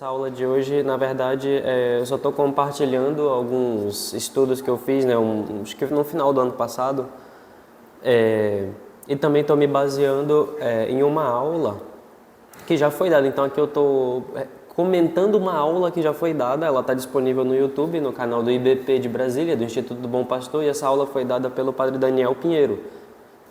Essa aula de hoje, na verdade, eu só estou compartilhando alguns estudos que eu fiz, né, acho que no final do ano passado, e também estou me baseando em uma aula que já foi dada. Então aqui eu estou comentando uma aula que já foi dada, ela está disponível no YouTube, no canal do IBP de Brasília, do Instituto do Bom Pastor, e essa aula foi dada pelo padre Daniel Pinheiro,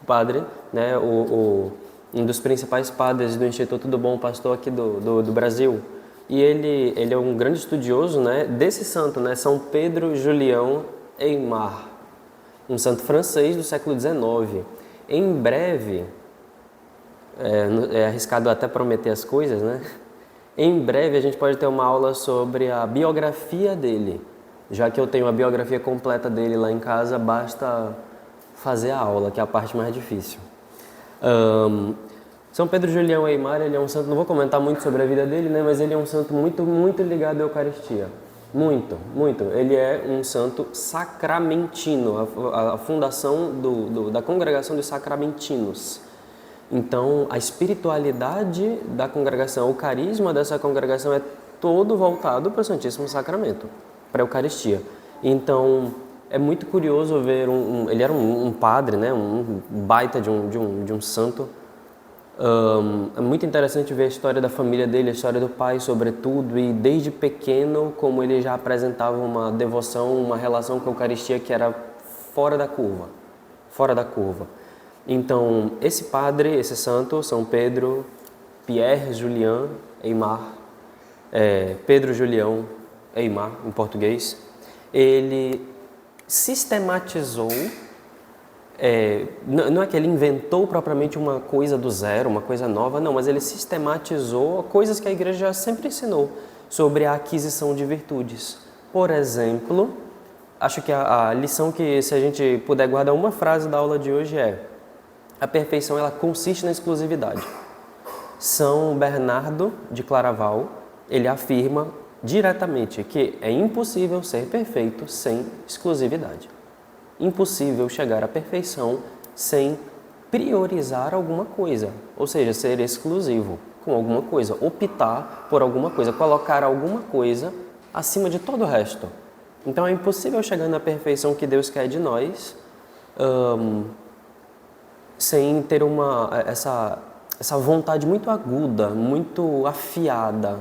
padre, né, um dos principais padres do Instituto do Bom Pastor aqui do Brasil. E ele é um grande estudioso, né, desse santo, né, São Pedro Julião Aymar, um santo francês do século XIX. Em breve, é arriscado até prometer as coisas, né? Em breve a gente pode ter uma aula sobre a biografia dele. Já que eu tenho a biografia completa dele lá em casa, basta fazer a aula, que é a parte mais difícil. São Pedro Julião Aymar, ele é um santo, não vou comentar muito sobre a vida dele, né, mas ele é um santo muito ligado à Eucaristia. Muito. Ele é um santo sacramentino, a fundação da congregação dos sacramentinos. Então, a espiritualidade da congregação, o carisma dessa congregação é todo voltado para o Santíssimo Sacramento, para a Eucaristia. Então, é muito curioso ver ele era um padre, né, um baita de um santo. É muito interessante ver a história da família dele, a história do pai, sobretudo, e desde pequeno, como ele já apresentava uma devoção, uma relação com a Eucaristia que era fora da curva. Então, esse padre, esse santo, São Pedro Pierre Julien Aymar, Pedro Julião Aymar, em português, ele sistematizou, não é que ele inventou propriamente uma coisa do zero, uma coisa nova, não, mas ele sistematizou coisas que a igreja sempre ensinou sobre a aquisição de virtudes. Por exemplo, acho que a lição que, se a gente puder guardar uma frase da aula de hoje a perfeição ela consiste na exclusividade. São Bernardo de Claraval, ele afirma diretamente que é impossível ser perfeito sem exclusividade. Impossível chegar à perfeição sem priorizar alguma coisa, ou seja, ser exclusivo com alguma coisa, optar por alguma coisa, colocar alguma coisa acima de todo o resto. Então é impossível chegar na perfeição que Deus quer de nós sem ter essa vontade muito aguda, muito afiada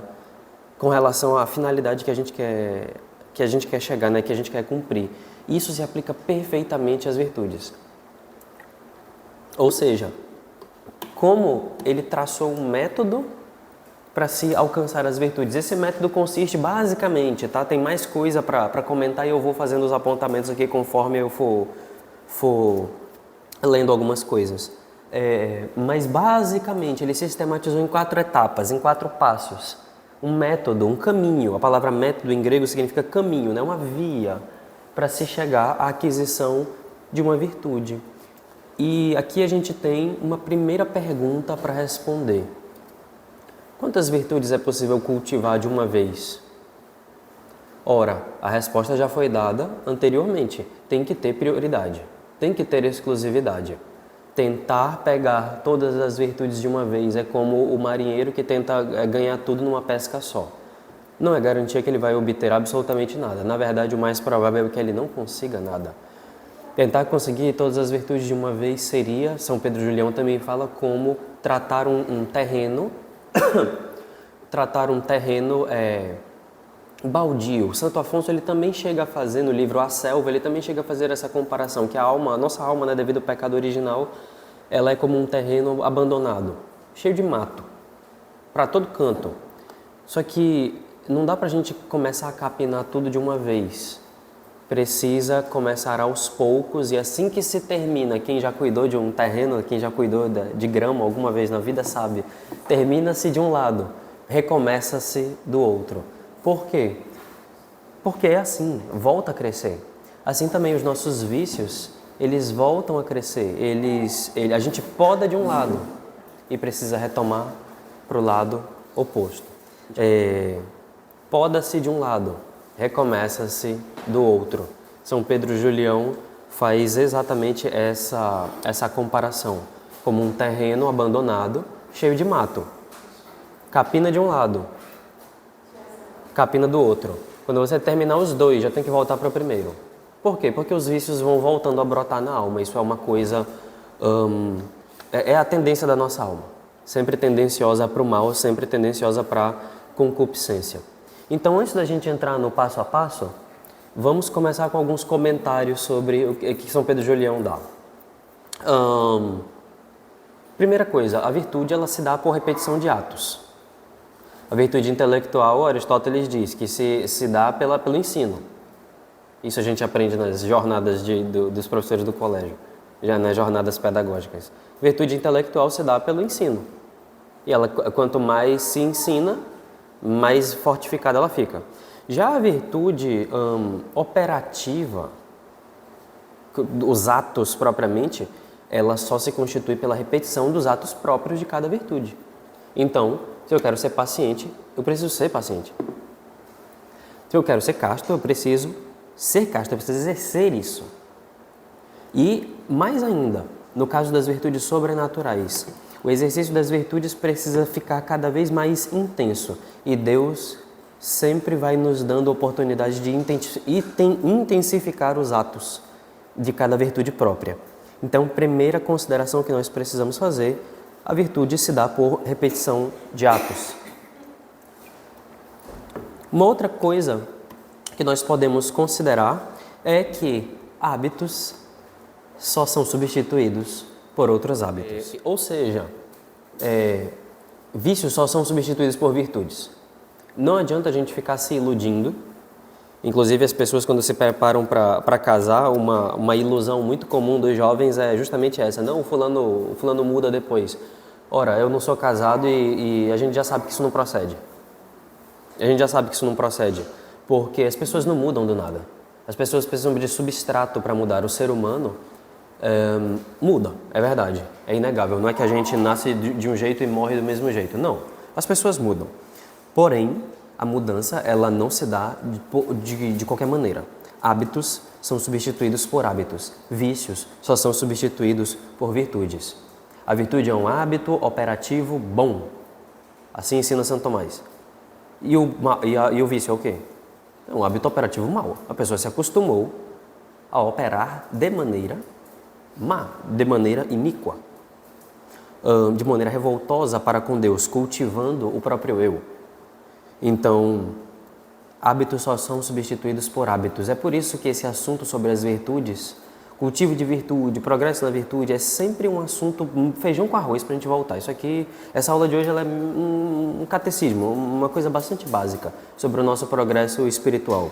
com relação à finalidade que a gente quer chegar, né, que a gente quer cumprir. Isso se aplica perfeitamente às virtudes. Ou seja, como ele traçou um método para se alcançar as virtudes. Esse método consiste basicamente, tá? Tem mais coisa para comentar e eu vou fazendo os apontamentos aqui conforme eu for lendo algumas coisas. Mas basicamente ele sistematizou em 4 etapas, em 4 passos. Um método, um caminho. A palavra método em grego significa caminho, né? Uma via para se chegar à aquisição de uma virtude. E aqui a gente tem uma primeira pergunta para responder. Quantas virtudes é possível cultivar de uma vez? Ora, a resposta já foi dada anteriormente. Tem que ter prioridade, tem que ter exclusividade. Tentar pegar todas as virtudes de uma vez é como o marinheiro que tenta ganhar tudo numa pesca só. Não é garantia que ele vai obter absolutamente nada. Na verdade, o mais provável é que ele não consiga nada. Tentar conseguir todas as virtudes de uma vez seria, São Pedro Julião também fala, como tratar um terreno baldio. Santo Afonso ele também chega a fazer, no livro A Selva, ele também chega a fazer essa comparação, que a nossa alma, né, devido ao pecado original, ela é como um terreno abandonado, cheio de mato, para todo canto. Só que não dá para a gente começar a capinar tudo de uma vez. Precisa começar aos poucos e assim que se termina, quem já cuidou de um terreno, quem já cuidou de grama alguma vez na vida sabe, termina-se de um lado, recomeça-se do outro. Por quê? Porque é assim, volta a crescer. Assim também os nossos vícios, eles voltam a crescer. A gente poda de um lado e precisa retomar para o lado oposto. Poda-se de um lado, recomeça-se do outro. São Pedro Julião faz exatamente essa comparação, como um terreno abandonado, cheio de mato. Capina de um lado, capina do outro. Quando você terminar os dois, já tem que voltar para o primeiro. Por quê? Porque os vícios vão voltando a brotar na alma. Isso é uma coisa... é a tendência da nossa alma. Sempre tendenciosa para o mal, sempre tendenciosa para a concupiscência. Então, antes da gente entrar no passo a passo, vamos começar com alguns comentários sobre o que São Pedro Julião dá. Primeira coisa, a virtude ela se dá por repetição de atos. A virtude intelectual, Aristóteles diz que se dá pelo ensino. Isso a gente aprende nas jornadas dos professores do colégio, já nas jornadas pedagógicas. Virtude intelectual se dá pelo ensino. E ela, quanto mais se ensina, mais fortificada ela fica. Já a virtude operativa, os atos propriamente, ela só se constitui pela repetição dos atos próprios de cada virtude. Então, se eu quero ser paciente, eu preciso ser paciente. Se eu quero ser casto, eu preciso ser casto, eu preciso exercer isso. E, mais ainda, no caso das virtudes sobrenaturais, o exercício das virtudes precisa ficar cada vez mais intenso. E Deus sempre vai nos dando oportunidade de intensificar os atos de cada virtude própria. Então, primeira consideração que nós precisamos fazer, a virtude se dá por repetição de atos. Uma outra coisa que nós podemos considerar é que hábitos só são substituídos por outros hábitos. Ou seja, vícios só são substituídos por virtudes. Não adianta a gente ficar se iludindo. Inclusive, as pessoas, quando se preparam para casar, uma ilusão muito comum dos jovens é justamente essa. Não, o fulano muda depois. Ora, eu não sou casado e a gente já sabe que isso não procede. A gente já sabe que isso não procede, porque as pessoas não mudam do nada. As pessoas precisam de substrato para mudar. O ser humano muda, é verdade, é inegável. Não é que a gente nasce de um jeito e morre do mesmo jeito. Não, as pessoas mudam. Porém, a mudança ela não se dá de qualquer maneira. Hábitos são substituídos por hábitos. Vícios só são substituídos por virtudes. A virtude é um hábito operativo bom. Assim ensina Santo Tomás. E o vício é o quê? É um hábito operativo mau. A pessoa se acostumou a operar de maneira má, de maneira iníqua, de maneira revoltosa para com Deus, cultivando o próprio eu. Então, hábitos só são substituídos por hábitos. É por isso que esse assunto sobre as virtudes, cultivo de virtude, progresso na virtude, é sempre um assunto, feijão com arroz para a gente voltar. Isso aqui, essa aula de hoje ela é um catecismo, uma coisa bastante básica sobre o nosso progresso espiritual.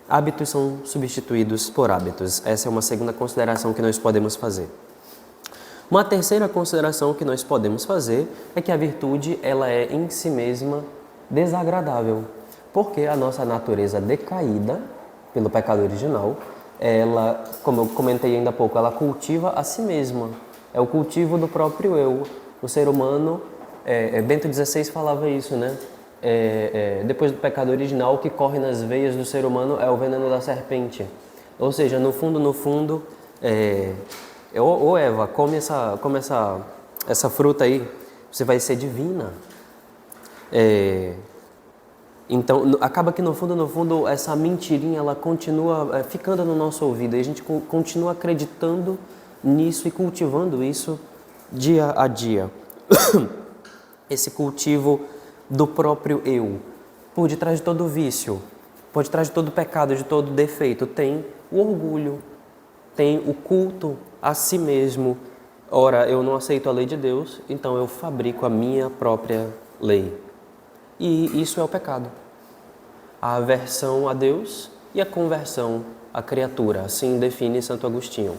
Hábitos são substituídos por hábitos. Essa é uma segunda consideração que nós podemos fazer. Uma terceira consideração que nós podemos fazer é que a virtude ela é em si mesma desagradável, porque a nossa natureza decaída pelo pecado original, ela, como eu comentei ainda há pouco, ela cultiva a si mesma. É o cultivo do próprio eu. O ser humano, Bento XVI falava isso, né? Depois do pecado original, o que corre nas veias do ser humano é o veneno da serpente. Ou seja, no fundo, ô Eva, come essa fruta aí, você vai ser divina. Então, acaba que no fundo, essa mentirinha, ela continua ficando no nosso ouvido. E a gente continua acreditando nisso e cultivando isso dia a dia. Esse cultivo do próprio eu. Por detrás de todo vício, por detrás de todo pecado, de todo defeito, tem o orgulho, tem o culto a si mesmo. Ora, eu não aceito a lei de Deus, então eu fabrico a minha própria lei. E isso é o pecado. A aversão a Deus e a conversão à criatura. Assim define Santo Agostinho.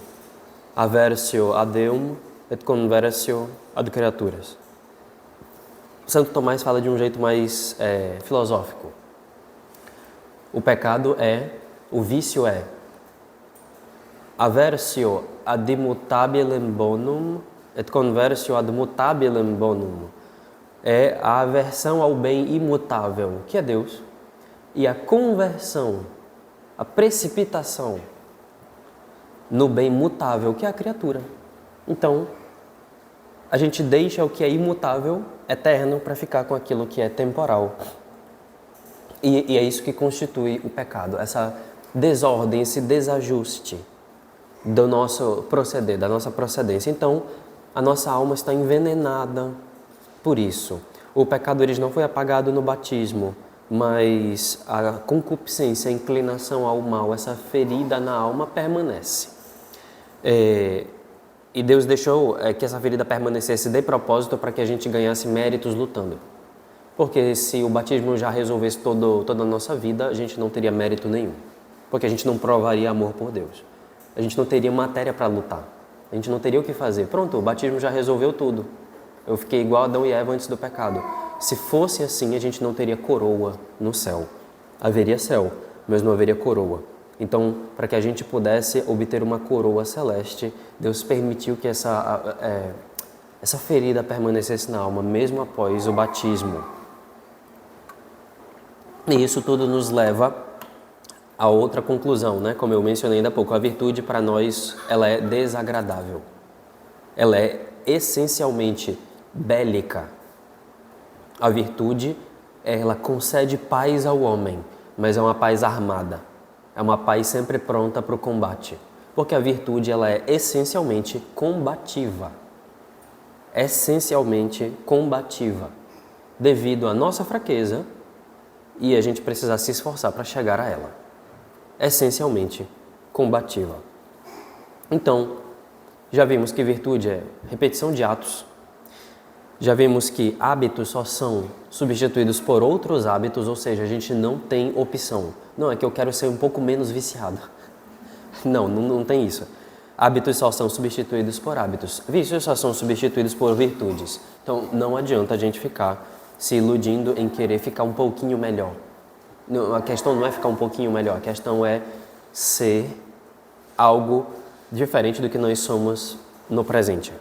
Aversio ad Deum et conversio ad creaturas. Santo Tomás fala de um jeito mais filosófico. O pecado o vício é aversio ad immutabilem bonum et conversio ad mutabilem bonum. É a aversão ao bem imutável, que é Deus, e a conversão, a precipitação no bem mutável, que é a criatura. Então, a gente deixa o que é imutável, eterno, para ficar com aquilo que é temporal. E é isso que constitui o pecado, essa desordem, esse desajuste do nosso proceder, da nossa procedência. Então, a nossa alma está envenenada por isso. O pecado não foi apagado no batismo, mas a concupiscência, a inclinação ao mal, essa ferida na alma permanece. E Deus deixou que essa ferida permanecesse de propósito para que a gente ganhasse méritos lutando. Porque se o batismo já resolvesse toda a nossa vida, a gente não teria mérito nenhum. Porque a gente não provaria amor por Deus. A gente não teria matéria para lutar. A gente não teria o que fazer. Pronto, o batismo já resolveu tudo. Eu fiquei igual Adão e Eva antes do pecado. Se fosse assim, a gente não teria coroa no céu. Haveria céu, mas não haveria coroa. Então, para que a gente pudesse obter uma coroa celeste, Deus permitiu que essa ferida permanecesse na alma, mesmo após o batismo. E isso tudo nos leva a outra conclusão, né? Como eu mencionei ainda há pouco, a virtude para nós, ela é desagradável. Ela é essencialmente bélica. A virtude, ela concede paz ao homem, mas é uma paz armada. É uma paz sempre pronta para o combate. Porque a virtude, ela é essencialmente combativa. Essencialmente combativa. Devido à nossa fraqueza e a gente precisar se esforçar para chegar a ela. Essencialmente combativa. Então, já vimos que virtude é repetição de atos. Já vimos que hábitos só são substituídos por outros hábitos, ou seja, a gente não tem opção. Não, é que eu quero ser um pouco menos viciado. Não tem isso. Hábitos só são substituídos por hábitos. Vícios só são substituídos por virtudes. Então, não adianta a gente ficar se iludindo em querer ficar um pouquinho melhor. A questão não é ficar um pouquinho melhor, a questão é ser algo diferente do que nós somos no presente.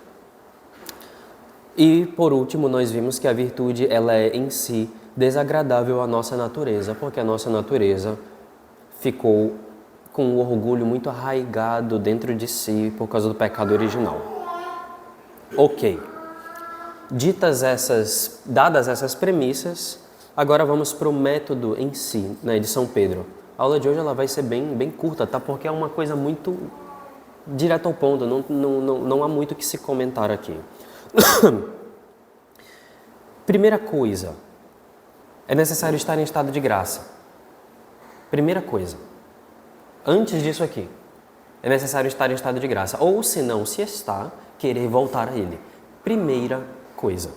E, por último, nós vimos que a virtude ela é em si desagradável à nossa natureza, porque a nossa natureza ficou com um orgulho muito arraigado dentro de si por causa do pecado original. Ok. Dadas essas premissas, agora vamos para o método em si, né, de São Pedro. A aula de hoje ela vai ser bem curta, tá? Porque é uma coisa muito direto ao ponto, não há muito o que se comentar aqui. Primeira coisa, é necessário estar em estado de graça. Primeira coisa, antes disso aqui, é necessário estar em estado de graça. Ou se não, se está, querer voltar a ele. Primeira coisa,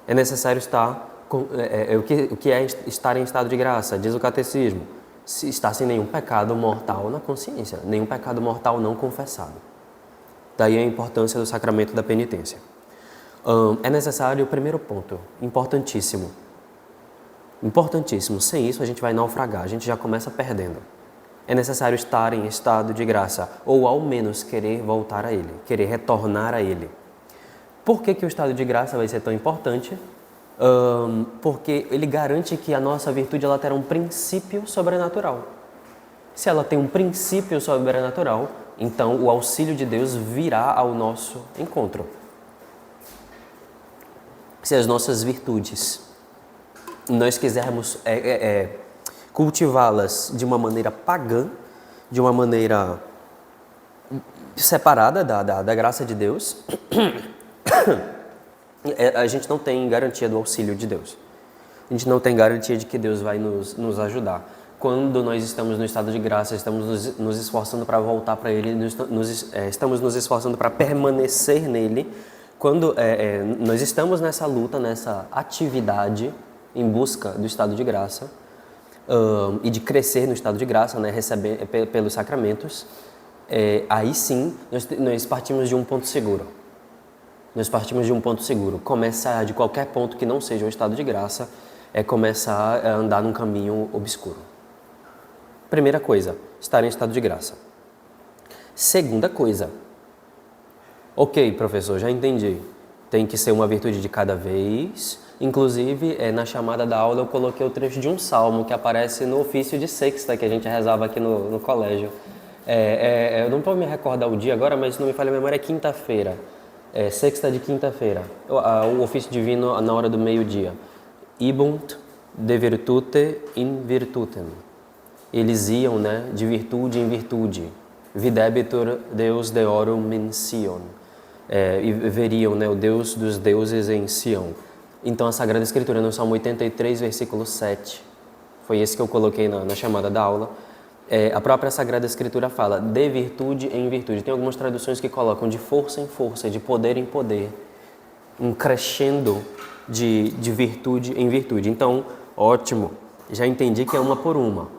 é necessário estar, o que é estar em estado de graça? Diz o catecismo, se está sem nenhum pecado mortal na consciência, nenhum pecado mortal não confessado. Daí a importância do sacramento da penitência. É necessário o primeiro ponto, importantíssimo. Sem isso a gente vai naufragar, a gente já começa perdendo. É necessário estar em estado de graça, ou ao menos querer voltar a ele, querer retornar a ele. Por que o estado de graça vai ser tão importante? Porque ele garante que a nossa virtude ela terá um princípio sobrenatural. Se ela tem um princípio sobrenatural, então o auxílio de Deus virá ao nosso encontro. Se as nossas virtudes nós quisermos cultivá-las de uma maneira pagã, de uma maneira separada da graça de Deus, a gente não tem garantia do auxílio de Deus. A gente não tem garantia de que Deus vai nos ajudar. Quando nós estamos no estado de graça, estamos nos esforçando para voltar para Ele, estamos nos esforçando para permanecer nele. Quando nós estamos nessa luta, nessa atividade em busca do estado de graça e de crescer no estado de graça, né, receber pelos sacramentos, aí sim nós partimos de um ponto seguro. Começar de qualquer ponto que não seja um estado de graça é começar a andar num caminho obscuro. Primeira coisa, estar em estado de graça. Segunda coisa, ok, professor, já entendi. Tem que ser uma virtude de cada vez. Inclusive, na chamada da aula eu coloquei o trecho de um salmo que aparece no ofício de sexta que a gente rezava aqui no colégio. Eu não vou me recordar o dia agora, mas se não me falha a memória, é quinta-feira. Sexta de quinta-feira. O ofício divino na hora do meio-dia. Ibunt de virtute in virtutem. Eles iam, né, de virtude em virtude. Videbitur Deus deorum in Sion. E veriam, né, o Deus dos deuses em Sião. Então a Sagrada Escritura, no Salmo 83, versículo 7, foi esse que eu coloquei na chamada da aula. A própria Sagrada Escritura fala de virtude em virtude. Tem algumas traduções que colocam de força em força, de poder em poder. Um crescendo de virtude em virtude. Então, ótimo, já entendi que é uma por uma.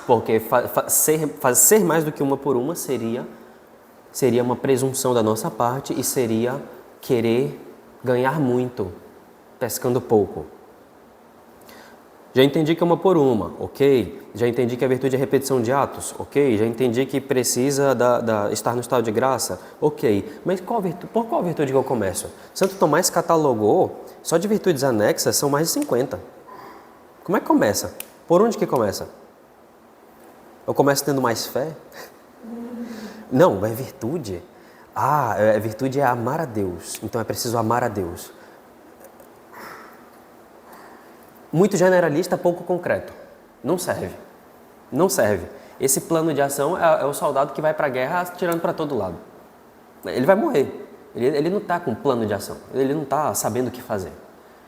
Porque ser mais do que uma por uma seria uma presunção da nossa parte e seria querer ganhar muito, pescando pouco. Já entendi que é uma por uma, ok. Já entendi que a virtude é repetição de atos, ok. Já entendi que precisa estar no estado de graça, ok. Mas por qual virtude que eu começo? Santo Tomás catalogou, só de virtudes anexas são mais de 50. Como é que começa? Por onde que começa? Eu começo tendo mais fé? Não, é virtude. Virtude é amar a Deus, então é preciso amar a Deus. Muito generalista, pouco concreto. Não serve. Não serve. Esse plano de ação é o soldado que vai para a guerra atirando para todo lado. Ele vai morrer. Ele não está com plano de ação. Ele não está sabendo o que fazer.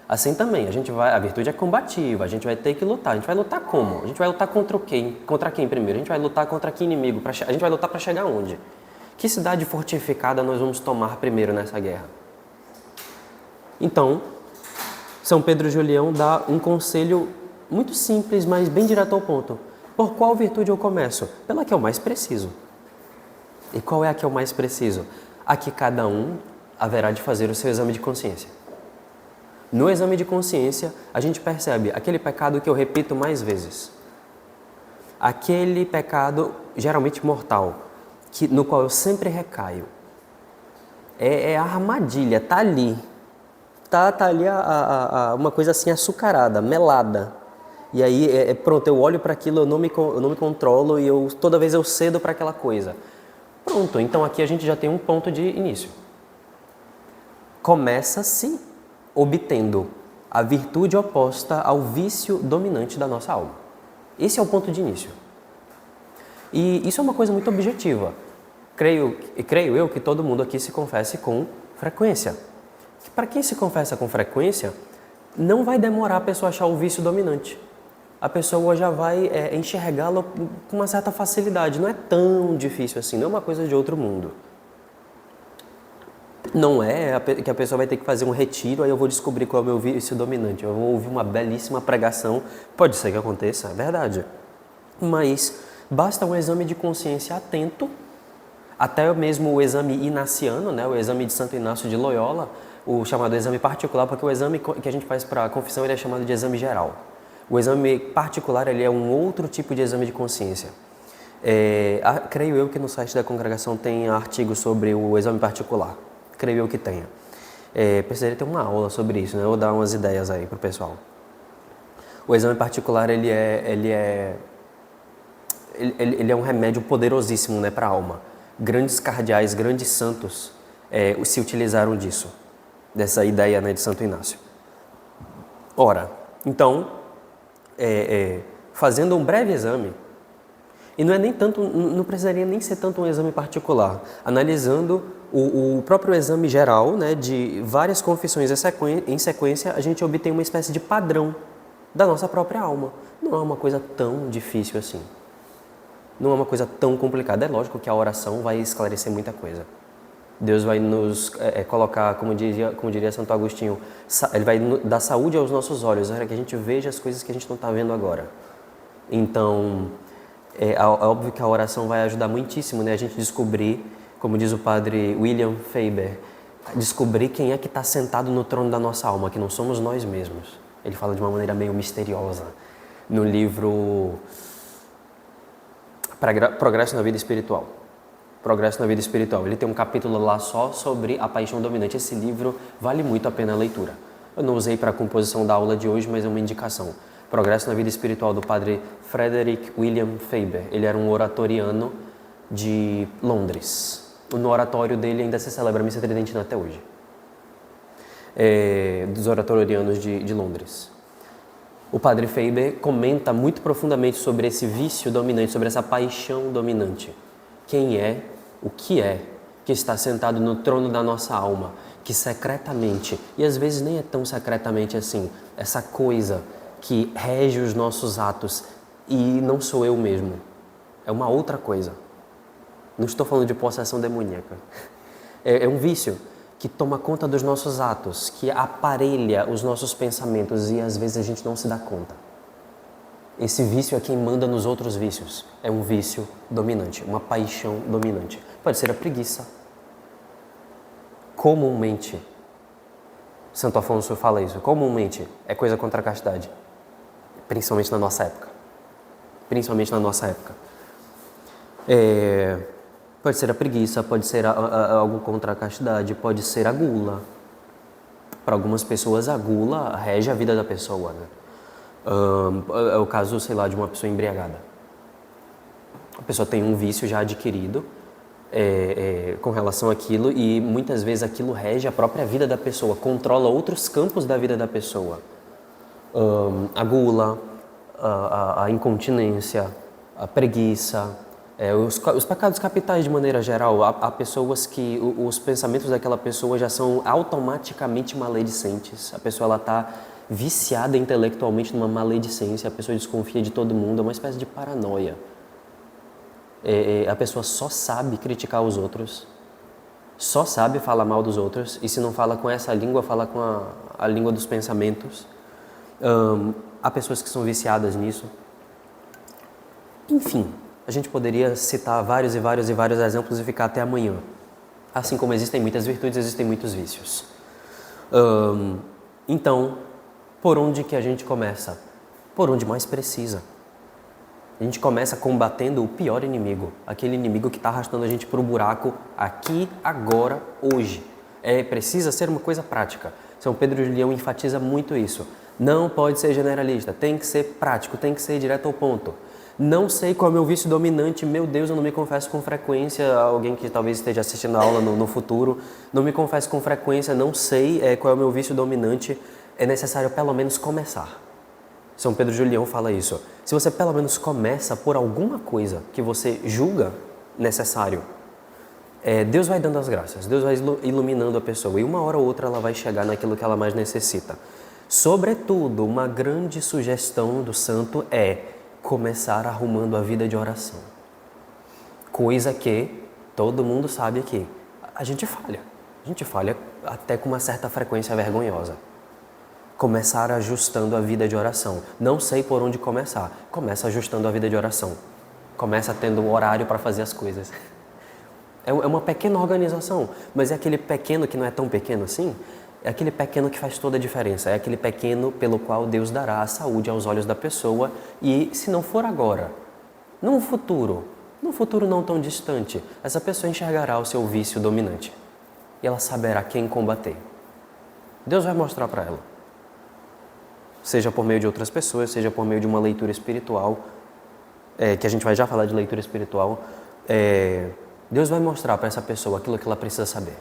Assim também, a virtude é combativa, a gente vai ter que lutar. A gente vai lutar como? A gente vai lutar contra quem? Contra quem primeiro? A gente vai lutar contra que inimigo? A gente vai lutar para chegar onde? Que cidade fortificada nós vamos tomar primeiro nessa guerra? Então, São Pedro Julião dá um conselho muito simples, mas bem direto ao ponto. Por qual virtude eu começo? Pela que eu mais preciso. E qual é a que eu mais preciso? A que cada um haverá de fazer o seu exame de consciência. No exame de consciência, a gente percebe aquele pecado que eu repito mais vezes. Aquele pecado, geralmente mortal, no qual eu sempre recaio. É a armadilha, tá ali. Tá ali uma coisa assim açucarada, melada. E aí, pronto, eu olho para aquilo, eu não me controlo e toda vez eu cedo para aquela coisa. Pronto, então aqui a gente já tem um ponto de início. Começa-se obtendo a virtude oposta ao vício dominante da nossa alma. Esse é o ponto de início. E isso é uma coisa muito objetiva. Creio eu que todo mundo aqui se confesse com frequência. Para quem se confessa com frequência, não vai demorar a pessoa achar o vício dominante. A pessoa já vai enxergá-lo com uma certa facilidade. Não é tão difícil assim, não é uma coisa de outro mundo. Não é que a pessoa vai ter que fazer um retiro, aí eu vou descobrir qual é o meu vício dominante. Eu vou ouvir uma belíssima pregação. Pode ser que aconteça, é verdade. Mas basta um exame de consciência atento, até mesmo o exame inaciano, né, o exame de Santo Inácio de Loyola, o chamado exame particular, porque o exame que a gente faz para a confissão ele é chamado de exame geral. O exame particular ele é um outro tipo de exame de consciência. Creio eu que no site da congregação tem artigo sobre o exame particular. Creio eu que tenha. Precisaria ter uma aula sobre isso, né? Eu vou dar umas ideias aí para o pessoal. O exame particular ele é um remédio poderosíssimo, né, para a alma. Grandes cardeais, grandes santos se utilizaram disso, dessa ideia, né, de Santo Inácio. Ora, então, fazendo um breve exame, e não precisaria nem ser tanto um exame particular, analisando o próprio exame geral, né, de várias confissões em sequência, a gente obtém uma espécie de padrão da nossa própria alma. Não é uma coisa tão difícil assim. Não é uma coisa tão complicada. É lógico que a oração vai esclarecer muita coisa. Deus vai nos colocar, como diria Santo Agostinho, Ele vai dar saúde aos nossos olhos, para que a gente veja as coisas que a gente não está vendo agora. Então, é óbvio que a oração vai ajudar muitíssimo, né? A gente descobrir, como diz o padre William Faber, descobrir quem é que está sentado no trono da nossa alma, que não somos nós mesmos. Ele fala de uma maneira meio misteriosa no livro Progresso na Vida Espiritual. Progresso na Vida Espiritual. Ele tem um capítulo lá só sobre a paixão dominante. Esse livro vale muito a pena a leitura. Eu não usei para a composição da aula de hoje, mas é uma indicação. Progresso na Vida Espiritual, do padre Frederick William Faber. Ele era um oratoriano de Londres. No oratório dele ainda se celebra a missa tridentina até hoje. Dos oratorianos de Londres. O padre Faber comenta muito profundamente sobre esse vício dominante, sobre essa paixão dominante. Quem é, o que está sentado no trono da nossa alma, que secretamente, e às vezes nem é tão secretamente assim, essa coisa que rege os nossos atos e não sou eu mesmo, é uma outra coisa. Não estou falando de possessão demoníaca. É um vício que toma conta dos nossos atos, que aparelha os nossos pensamentos e às vezes a gente não se dá conta. Esse vício é quem manda nos outros vícios. É um vício dominante, uma paixão dominante. Pode ser a preguiça. Comumente, Santo Afonso fala isso, comumente é coisa contra a castidade. Principalmente na nossa época. Principalmente na nossa época. Pode ser a preguiça, pode ser algo contra a castidade, pode ser a gula. Para algumas pessoas, a gula rege a vida da pessoa, né? É o caso, sei lá, de uma pessoa embriagada. A pessoa tem um vício já adquirido com relação àquilo e muitas vezes aquilo rege a própria vida da pessoa, controla outros campos da vida da pessoa. A gula, a incontinência, a preguiça, os pecados capitais de maneira geral. Há pessoas que os pensamentos daquela pessoa já são automaticamente maledicentes. A pessoa ela está viciada intelectualmente numa maledicência, a pessoa desconfia de todo mundo, é uma espécie de paranoia. A pessoa só sabe criticar os outros, só sabe falar mal dos outros, e se não fala com essa língua, fala com a língua dos pensamentos. Há pessoas que são viciadas nisso. Enfim, a gente poderia citar vários e vários e vários exemplos e ficar até amanhã. Assim como existem muitas virtudes, existem muitos vícios. Então, por onde que a gente começa? Por onde mais precisa. A gente começa combatendo o pior inimigo, aquele inimigo que está arrastando a gente para o buraco aqui, agora, hoje. Precisa ser uma coisa prática. São Pedro de Leão enfatiza muito isso. Não pode ser generalista, tem que ser prático, tem que ser direto ao ponto. Não sei qual é o meu vício dominante, meu Deus, eu não me confesso com frequência, alguém que talvez esteja assistindo a aula no futuro, não me confesso com frequência, não sei qual é o meu vício dominante, é necessário pelo menos começar. São Pedro de Leão fala isso. Se você pelo menos começa por alguma coisa que você julga necessário, Deus vai dando as graças, Deus vai iluminando a pessoa e uma hora ou outra ela vai chegar naquilo que ela mais necessita. Sobretudo, uma grande sugestão do santo é começar arrumando a vida de oração. Coisa que todo mundo sabe aqui. A gente falha até com uma certa frequência vergonhosa. Começar ajustando a vida de oração. Não sei por onde começar. Começa ajustando a vida de oração. Começa tendo um horário para fazer as coisas. É uma pequena organização, mas é aquele pequeno que não é tão pequeno assim. É aquele pequeno que faz toda a diferença. É aquele pequeno pelo qual Deus dará a saúde aos olhos da pessoa. E se não for agora, num futuro não tão distante, essa pessoa enxergará o seu vício dominante. E ela saberá quem combater. Deus vai mostrar para ela. Seja por meio de outras pessoas, seja por meio de uma leitura espiritual, que a gente vai já falar de leitura espiritual, Deus vai mostrar para essa pessoa aquilo que ela precisa saber.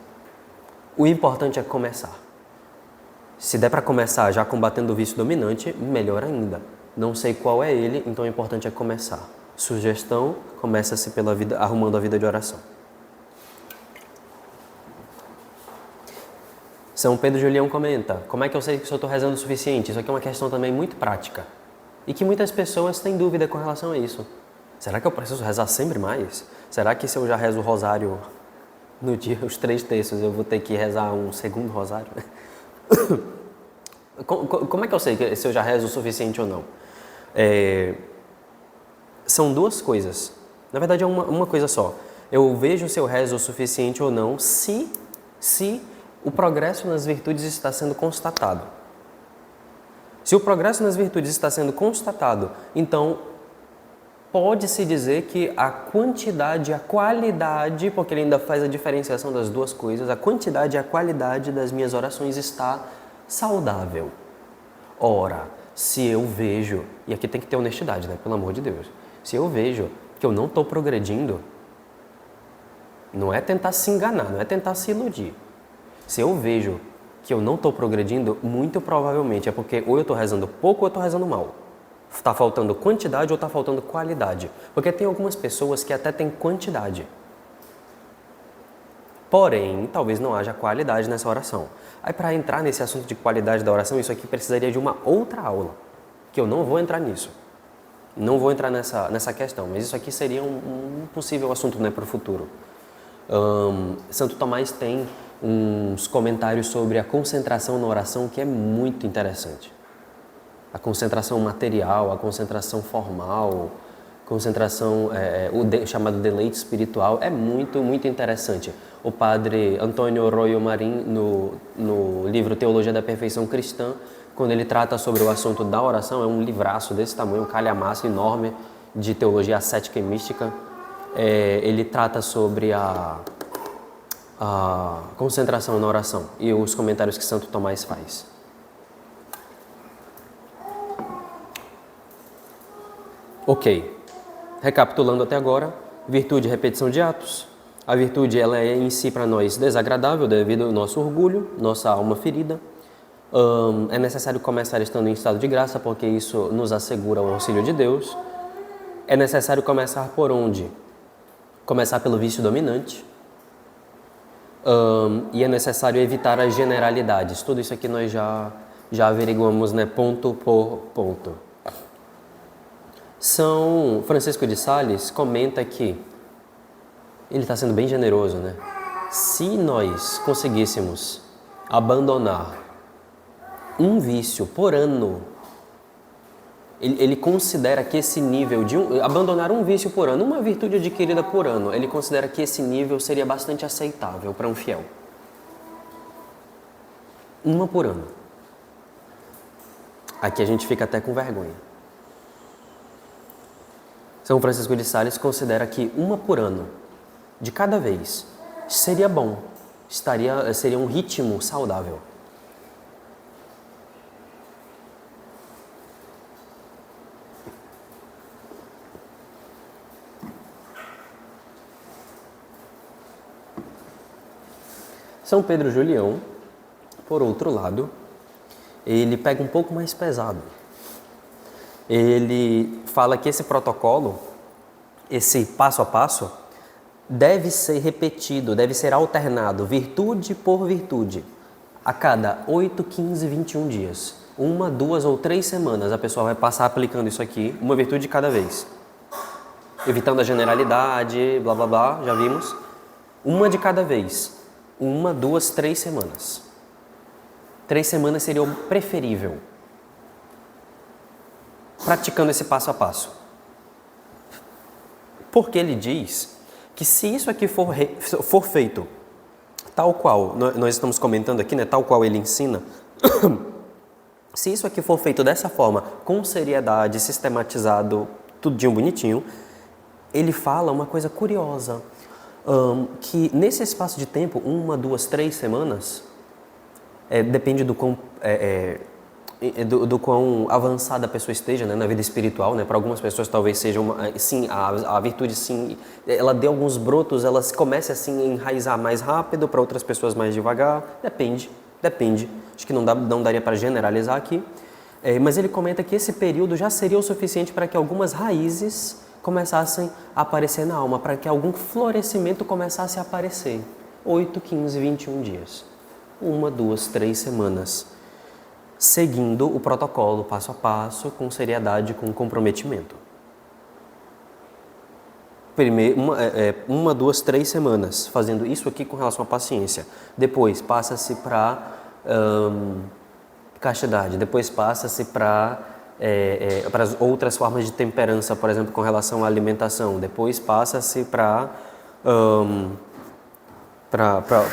O importante é começar. Se der para começar já combatendo o vício dominante, melhor ainda. Não sei qual é ele, então o importante é começar. Sugestão, começa-se arrumando a vida de oração. São Pedro de Leão comenta, como é que eu sei que eu estou rezando o suficiente? Isso aqui é uma questão também muito prática. E que muitas pessoas têm dúvida com relação a isso. Será que eu preciso rezar sempre mais? Será que se eu já rezo o rosário no dia, os 3 terços, eu vou ter que rezar um segundo rosário? Como é que eu sei se eu já rezo o suficiente ou não? São duas coisas. Na verdade é uma coisa só. Eu vejo se eu rezo o suficiente ou não se o progresso nas virtudes está sendo constatado. Se o progresso nas virtudes está sendo constatado, então pode-se dizer que a quantidade e a qualidade, porque ele ainda faz a diferenciação das duas coisas, a quantidade e a qualidade das minhas orações está saudável. Ora, se eu vejo, e aqui tem que ter honestidade, né? Pelo amor de Deus. Se eu vejo que eu não estou progredindo, não é tentar se enganar, não é tentar se iludir. Se eu vejo que eu não estou progredindo, muito provavelmente é porque ou eu estou rezando pouco ou eu estou rezando mal. Está faltando quantidade ou está faltando qualidade. Porque tem algumas pessoas que até têm quantidade. Porém, talvez não haja qualidade nessa oração. Aí, para entrar nesse assunto de qualidade da oração, isso aqui precisaria de uma outra aula, que eu não vou entrar nisso. Não vou entrar nessa questão, mas isso aqui seria um possível assunto, né, para o futuro. Santo Tomás tem uns comentários sobre a concentração na oração que é muito interessante. A concentração material, a concentração formal, concentração, chamado deleite espiritual, é muito, muito interessante. O padre Antônio Royo Marim, no livro Teologia da Perfeição Cristã, quando ele trata sobre o assunto da oração, é um livraço desse tamanho, um calhamaço enorme de teologia ascética e mística. Ele trata sobre a concentração na oração e os comentários que Santo Tomás faz. Ok, recapitulando até agora, virtude e repetição de atos. A virtude ela é em si para nós desagradável devido ao nosso orgulho, nossa alma ferida. É necessário começar estando em estado de graça porque isso nos assegura o auxílio de Deus. É necessário começar por onde? Começar pelo vício dominante. E é necessário evitar as generalidades. Tudo isso aqui nós já averiguamos, né, ponto por ponto. São Francisco de Sales comenta que ele está sendo bem generoso, né? Se nós conseguíssemos abandonar um vício por ano, ele considera que esse nível de abandonar um vício por ano, uma virtude adquirida por ano, ele considera que esse nível seria bastante aceitável para um fiel. Uma por ano. Aqui a gente fica até com vergonha. São Francisco de Sales considera que uma por ano, de cada vez, seria bom, seria um ritmo saudável. São Pedro Julião, por outro lado, ele pega um pouco mais pesado. Ele fala que esse protocolo, esse passo a passo, deve ser repetido, deve ser alternado, virtude por virtude, a cada 8, 15, 21 dias. 1, 2 ou 3 semanas a pessoa vai passar aplicando isso aqui, uma virtude de cada vez. Evitando a generalidade, blá blá blá, já vimos. Uma de cada vez. 1, 2, 3 semanas. 3 semanas seria o preferível. Praticando esse passo a passo. Porque ele diz que se isso aqui for feito tal qual nós estamos comentando aqui, né, tal qual ele ensina, se isso aqui for feito dessa forma, com seriedade, sistematizado, tudinho bonitinho, ele fala uma coisa curiosa, que nesse espaço de tempo, 1, 2, 3 semanas, depende do quão avançada a pessoa esteja, né, na vida espiritual, né? Para algumas pessoas talvez seja sim, a virtude sim, ela dê alguns brotos, ela comece assim a enraizar mais rápido, para outras pessoas mais devagar, depende, acho que não daria para generalizar aqui, mas ele comenta que esse período já seria o suficiente para que algumas raízes começassem a aparecer na alma, para que algum florescimento começasse a aparecer, 8, 15, 21 dias, 1, 2, 3 semanas, seguindo o protocolo passo a passo, com seriedade, com comprometimento. Primeiro, 1, 2, 3 semanas, fazendo isso aqui com relação à paciência. Depois passa-se para castidade. Depois passa-se para as outras formas de temperança, por exemplo, com relação à alimentação. Depois passa-se para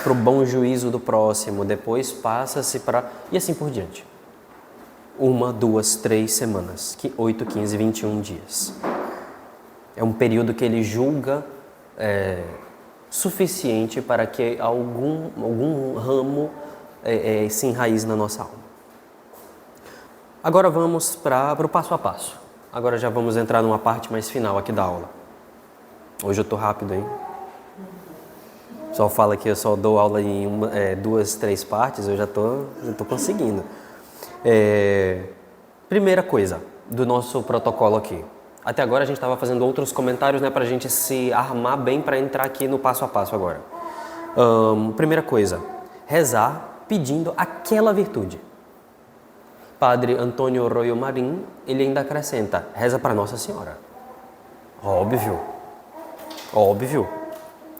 o bom juízo do próximo. Depois passa-se para... e assim por diante. 1, 2, 3 semanas, 8, 15, 21 dias. É um período que ele julga suficiente para que algum ramo se enraize na nossa alma. Agora vamos para o passo a passo. Agora já vamos entrar numa parte mais final aqui da aula. Hoje eu estou rápido, hein? Só fala que eu só dou aula em 2, 3 partes, eu já tô conseguindo. Primeira coisa do nosso protocolo aqui. Até agora a gente estava fazendo outros comentários, né, para a gente se armar bem para entrar aqui no passo a passo agora. Primeira coisa, rezar pedindo aquela virtude. Padre Antônio Royo Marim, ele ainda acrescenta, reza para Nossa Senhora. Óbvio.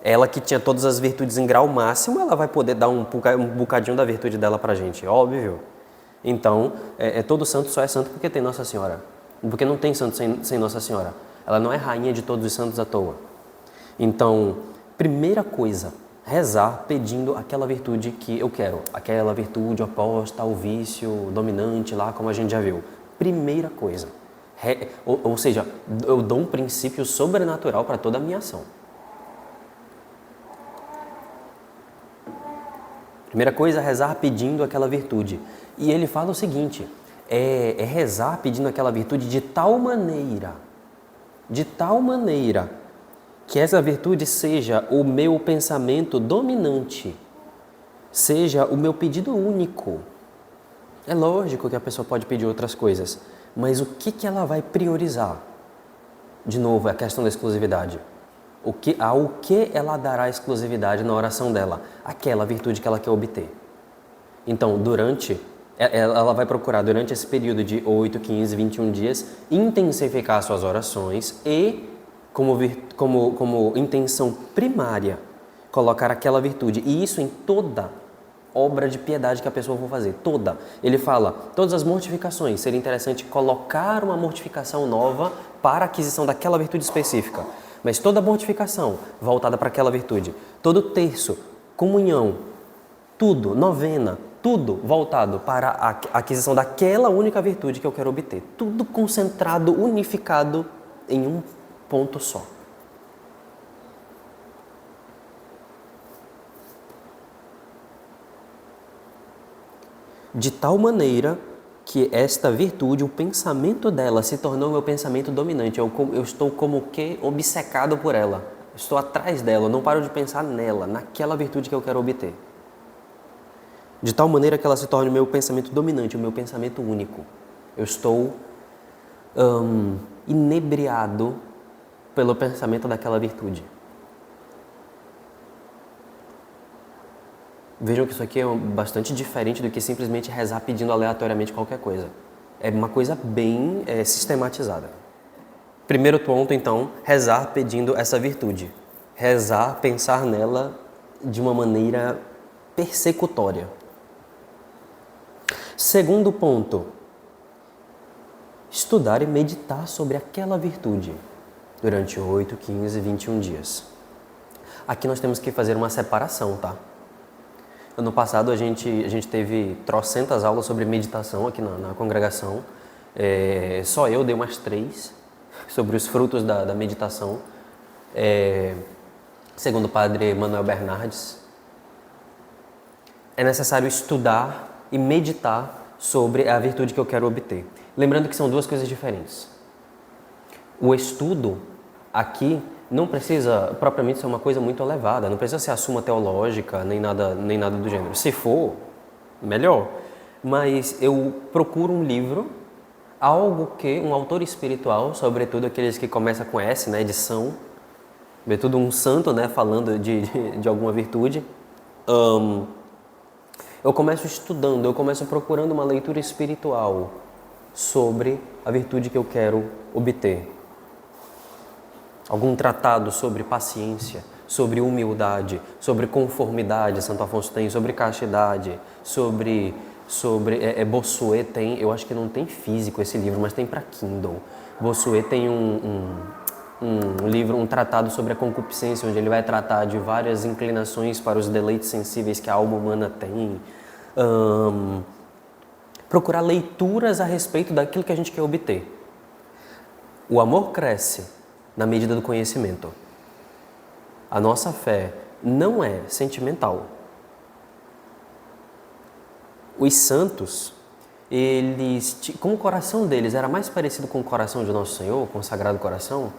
Ela que tinha todas as virtudes em grau máximo, ela vai poder dar um bocadinho da virtude dela pra gente, óbvio. Então, todo santo só é santo porque tem Nossa Senhora. Porque não tem santo sem Nossa Senhora. Ela não é rainha de todos os santos à toa. Então, primeira coisa, rezar pedindo aquela virtude que eu quero. Aquela virtude oposta ao vício dominante lá, como a gente já viu. Primeira coisa. Ou seja, eu dou um princípio sobrenatural para toda a minha ação. Primeira coisa, rezar pedindo aquela virtude. E ele fala o seguinte, é rezar pedindo aquela virtude de tal maneira que essa virtude seja o meu pensamento dominante, seja o meu pedido único. É lógico que a pessoa pode pedir outras coisas, mas o que ela vai priorizar? De novo, é a questão da exclusividade. Ao que ela dará exclusividade na oração dela? Aquela virtude que ela quer obter. Então, ela vai procurar durante esse período de 8, 15, 21 dias, intensificar suas orações e, como intenção primária, colocar aquela virtude. E isso em toda obra de piedade que a pessoa for fazer. Toda. Ele fala, todas as mortificações, seria interessante colocar uma mortificação nova para a aquisição daquela virtude específica. Mas toda mortificação voltada para aquela virtude, todo terço, comunhão, tudo, novena, tudo voltado para a aquisição daquela única virtude que eu quero obter. Tudo concentrado, unificado em um ponto só. De tal maneira que esta virtude, o pensamento dela se tornou meu pensamento dominante. Eu estou como que obcecado por ela. Estou atrás dela, eu não paro de pensar nela, naquela virtude que eu quero obter. De tal maneira que ela se torne o meu pensamento dominante, o meu pensamento único. Eu estou inebriado pelo pensamento daquela virtude. Vejam que isso aqui é bastante diferente do que simplesmente rezar pedindo aleatoriamente qualquer coisa. É uma coisa bem sistematizada. Primeiro ponto, então, rezar pedindo essa virtude. Rezar, pensar nela de uma maneira persecutória. Segundo ponto, estudar e meditar sobre aquela virtude durante 8, 15, 21 dias. Aqui nós temos que fazer uma separação, tá? Ano passado a gente teve trocentas aulas sobre meditação aqui na congregação. Só eu dei umas 3 sobre os frutos da meditação. Segundo o padre Manuel Bernardes, é necessário estudar e meditar sobre a virtude que eu quero obter. Lembrando que são duas coisas diferentes. O estudo aqui não precisa propriamente ser uma coisa muito elevada, não precisa ser a suma teológica, nem nada do gênero. Se for, melhor. Mas eu procuro um livro, algo que um autor espiritual, sobretudo aqueles que começam com S, né, de São, sobretudo um santo, né, falando de alguma virtude. Eu começo estudando, eu começo procurando uma leitura espiritual sobre a virtude que eu quero obter. Algum tratado sobre paciência, sobre humildade, sobre conformidade, Santo Afonso tem, sobre castidade, sobre Bossuet tem, eu acho que não tem físico esse livro, mas tem para Kindle. Bossuet tem um livro, um tratado sobre a concupiscência, onde ele vai tratar de várias inclinações para os deleites sensíveis que a alma humana tem. Procurar leituras a respeito daquilo que a gente quer obter. O amor cresce na medida do conhecimento. A nossa fé não é sentimental. Os santos, como o coração deles era mais parecido com o coração de Nosso Senhor, com o Sagrado Coração,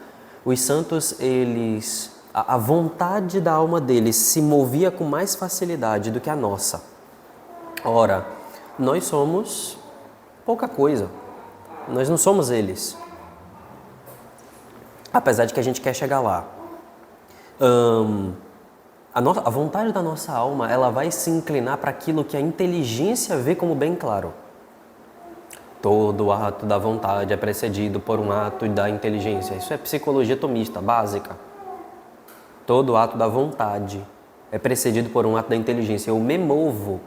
os santos, eles A vontade da alma deles se movia com mais facilidade do que a nossa. Ora, nós somos pouca coisa. Nós não somos eles. Apesar de que a gente quer chegar lá. A vontade da nossa alma, ela vai se inclinar para aquilo que a inteligência vê como bem claro. Todo ato da vontade é precedido por um ato da inteligência. Isso é psicologia tomista, básica. Todo ato da vontade é precedido por um ato da inteligência. Eu me movo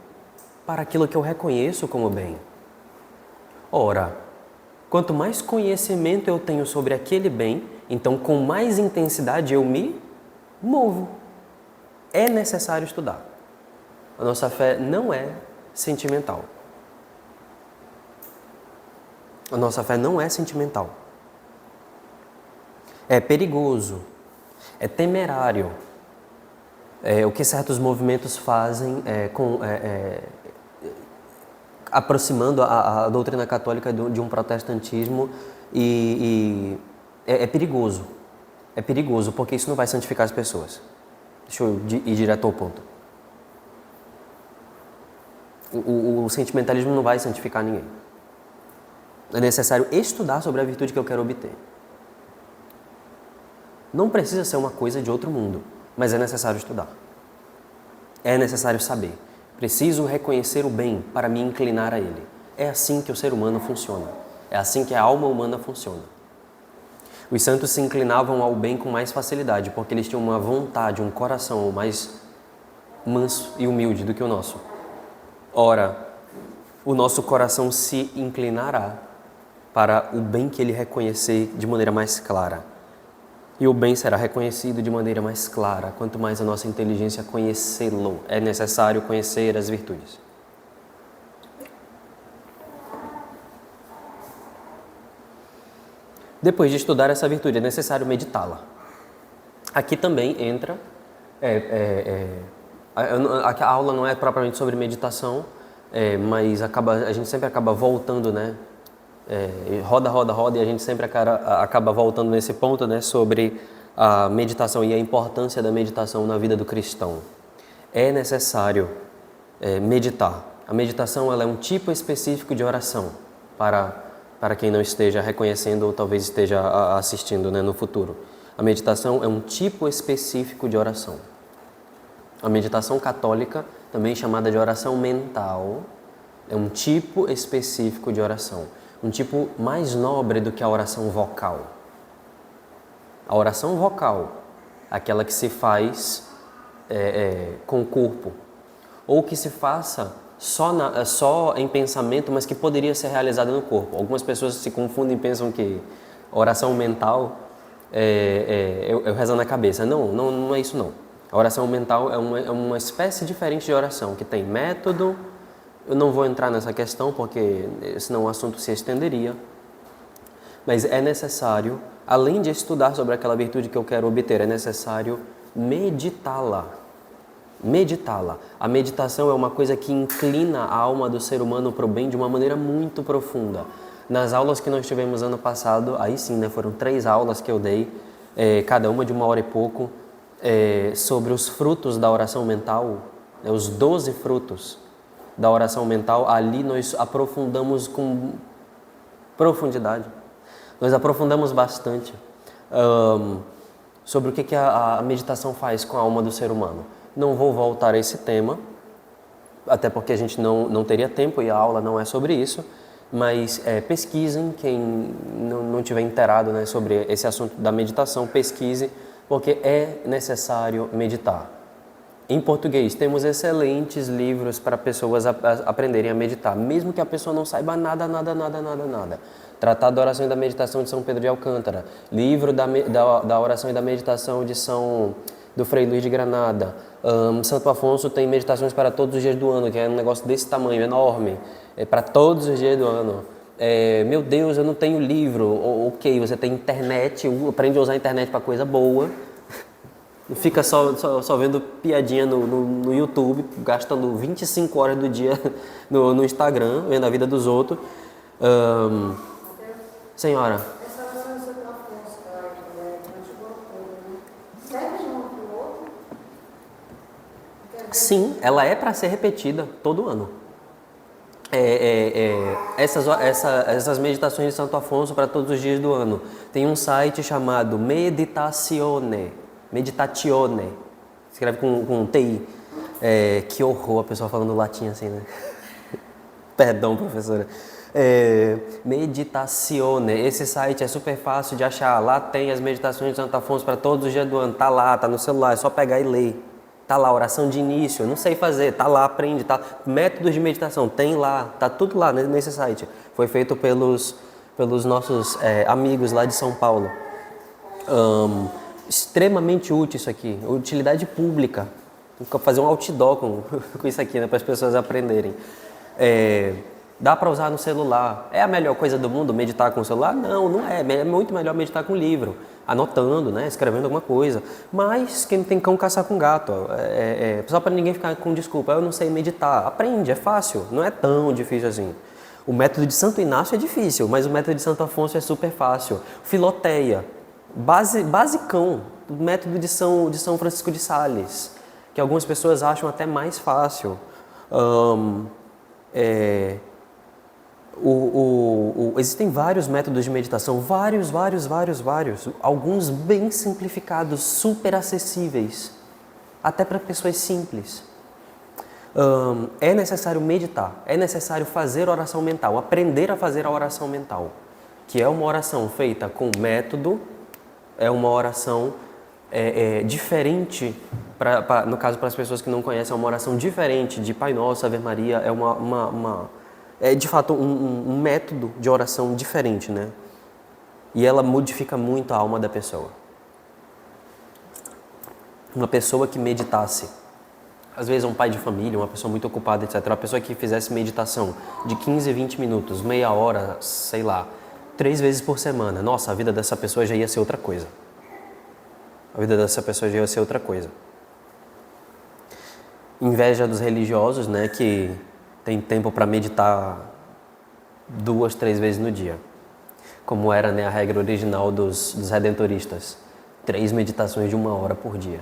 para aquilo que eu reconheço como bem. Ora, quanto mais conhecimento eu tenho sobre aquele bem, então com mais intensidade eu me movo. É necessário estudar. A nossa fé não é sentimental. A nossa fé não é sentimental. É perigoso. É temerário. O que certos movimentos fazem aproximando a doutrina católica de um protestantismo e é perigoso. É perigoso porque isso não vai santificar as pessoas. Deixa eu ir direto ao ponto. O sentimentalismo não vai santificar ninguém. É necessário estudar sobre a virtude que eu quero obter. Não precisa ser uma coisa de outro mundo, mas é necessário estudar. É necessário saber. Preciso reconhecer o bem para me inclinar a ele. É assim que o ser humano funciona. É assim que a alma humana funciona. Os santos se inclinavam ao bem com mais facilidade, porque eles tinham uma vontade, um coração mais manso e humilde do que o nosso. Ora, o nosso coração se inclinará para o bem que ele reconhecer de maneira mais clara. E o bem será reconhecido de maneira mais clara, quanto mais a nossa inteligência conhecê-lo. É necessário conhecer as virtudes. Depois de estudar essa virtude, é necessário meditá-la. Aqui também entra... a aula não é propriamente sobre meditação, mas a gente sempre acaba voltando, né? Roda, e a gente sempre acaba voltando nesse ponto, né? Sobre a meditação e a importância da meditação na vida do cristão. É necessário meditar. A meditação ela é um tipo específico de oração para quem não esteja reconhecendo ou talvez esteja assistindo, né, no futuro. A meditação é um tipo específico de oração. A meditação católica, também chamada de oração mental, é um tipo específico de oração. Um tipo mais nobre do que a oração vocal. A oração vocal, aquela que se faz com o corpo, ou que se faça só em pensamento, mas que poderia ser realizada no corpo. Algumas pessoas se confundem e pensam que oração mental eu rezo na cabeça. Não é isso não. A oração mental é uma espécie diferente de oração, que tem método. Eu não vou entrar nessa questão, porque senão o assunto se estenderia. Mas é necessário, além de estudar sobre aquela virtude que eu quero obter, é necessário meditá-la. Meditá-la. A meditação é uma coisa que inclina a alma do ser humano para o bem de uma maneira muito profunda. Nas aulas que nós tivemos ano passado, aí sim, né, foram 3 aulas que eu dei, cada uma de 1 hora e pouco, sobre os frutos da oração mental, os 12 frutos da oração mental. Ali nós aprofundamos com profundidade. Nós aprofundamos bastante sobre o que a meditação faz com a alma do ser humano. Não vou voltar a esse tema, até porque a gente não teria tempo e a aula não é sobre isso, mas pesquisem, quem não tiver inteirado, né, sobre esse assunto da meditação, pesquise, porque é necessário meditar. Em português, temos excelentes livros para pessoas aprenderem a meditar, mesmo que a pessoa não saiba nada. Tratado da Oração e da Meditação de São Pedro de Alcântara, livro da Oração e da Meditação do Frei Luís de Granada. Santo Afonso tem meditações para todos os dias do ano, que é um negócio desse tamanho, enorme, para todos os dias do ano. Meu Deus, eu não tenho livro. Ok, você tem internet, aprende a usar a internet para coisa boa. Não fica só vendo piadinha no YouTube, gastando 25 horas do dia no Instagram, vendo a vida dos outros. Senhora. Essa oração do Santo Afonso, que é antigo autor, né? Serve de uma Sim, ela é para ser repetida todo ano. Essas meditações de Santo Afonso para todos os dias do ano. Tem um site chamado Meditatione, escreve com TI. Que horror a pessoa falando latim assim, né? Perdão, professora. Meditazione, esse site é super fácil de achar. Lá tem as meditações de Santo Afonso para todos os dias do ano. Tá lá, tá no celular, é só pegar e ler. Tá lá, oração de início, eu não sei fazer, tá lá, aprende, tá. Métodos de meditação, tem lá, tá tudo lá nesse site. Foi feito pelos nossos amigos lá de São Paulo. Extremamente útil isso aqui, utilidade pública. Vou fazer um outdoor com isso aqui, né, para as pessoas aprenderem. Dá para usar no celular. É a melhor coisa do mundo meditar com o celular? Não, não é. É muito melhor meditar com livro, anotando, né, escrevendo alguma coisa. Mas quem tem cão caçar com gato. Só para ninguém ficar com desculpa, eu não sei meditar. Aprende, é fácil, não é tão difícil assim. O método de Santo Inácio é difícil, mas o método de Santo Afonso é super fácil. Filoteia, basicão. O método de São Francisco de Sales, que algumas pessoas acham até mais fácil. Existem vários métodos de meditação, vários, alguns bem simplificados, super acessíveis, até para pessoas simples. É necessário meditar, é necessário fazer oração mental, aprender a fazer a oração mental, que é uma oração feita com método, é uma oração diferente, no caso para as pessoas que não conhecem, é uma oração diferente de Pai Nosso, Ave Maria, é de fato um método de oração diferente, né? E ela modifica muito a alma da pessoa. Uma pessoa que meditasse, às vezes um pai de família, uma pessoa muito ocupada, etc. Uma pessoa que fizesse meditação de 15, 20 minutos, meia hora, sei lá, 3 vezes por semana. Nossa, a vida dessa pessoa já ia ser outra coisa. A vida dessa pessoa já ia ser outra coisa. Inveja dos religiosos, né, que tem tempo para meditar 2, 3 vezes no dia. Como era, né, a regra original dos redentoristas. 3 meditações de 1 hora por dia.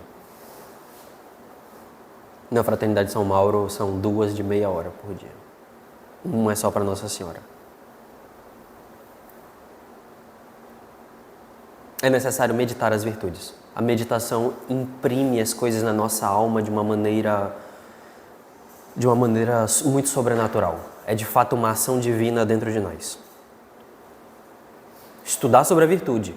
Na Fraternidade de São Mauro são 2 de meia hora por dia. Uma é só para Nossa Senhora. É necessário meditar as virtudes. A meditação imprime as coisas na nossa alma de uma maneira muito sobrenatural. É de fato uma ação divina dentro de nós. Estudar sobre a virtude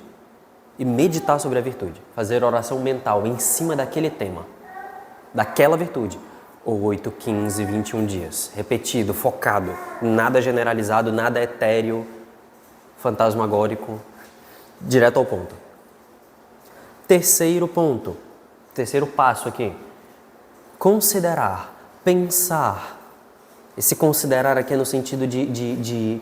e meditar sobre a virtude. Fazer oração mental em cima daquele tema, daquela virtude. 8, 15, 21 dias. Repetido, focado. Nada generalizado, nada etéreo, fantasmagórico. Direto ao ponto. Terceiro ponto. Terceiro passo aqui. Considerar. Pensar. Esse considerar aqui é no sentido de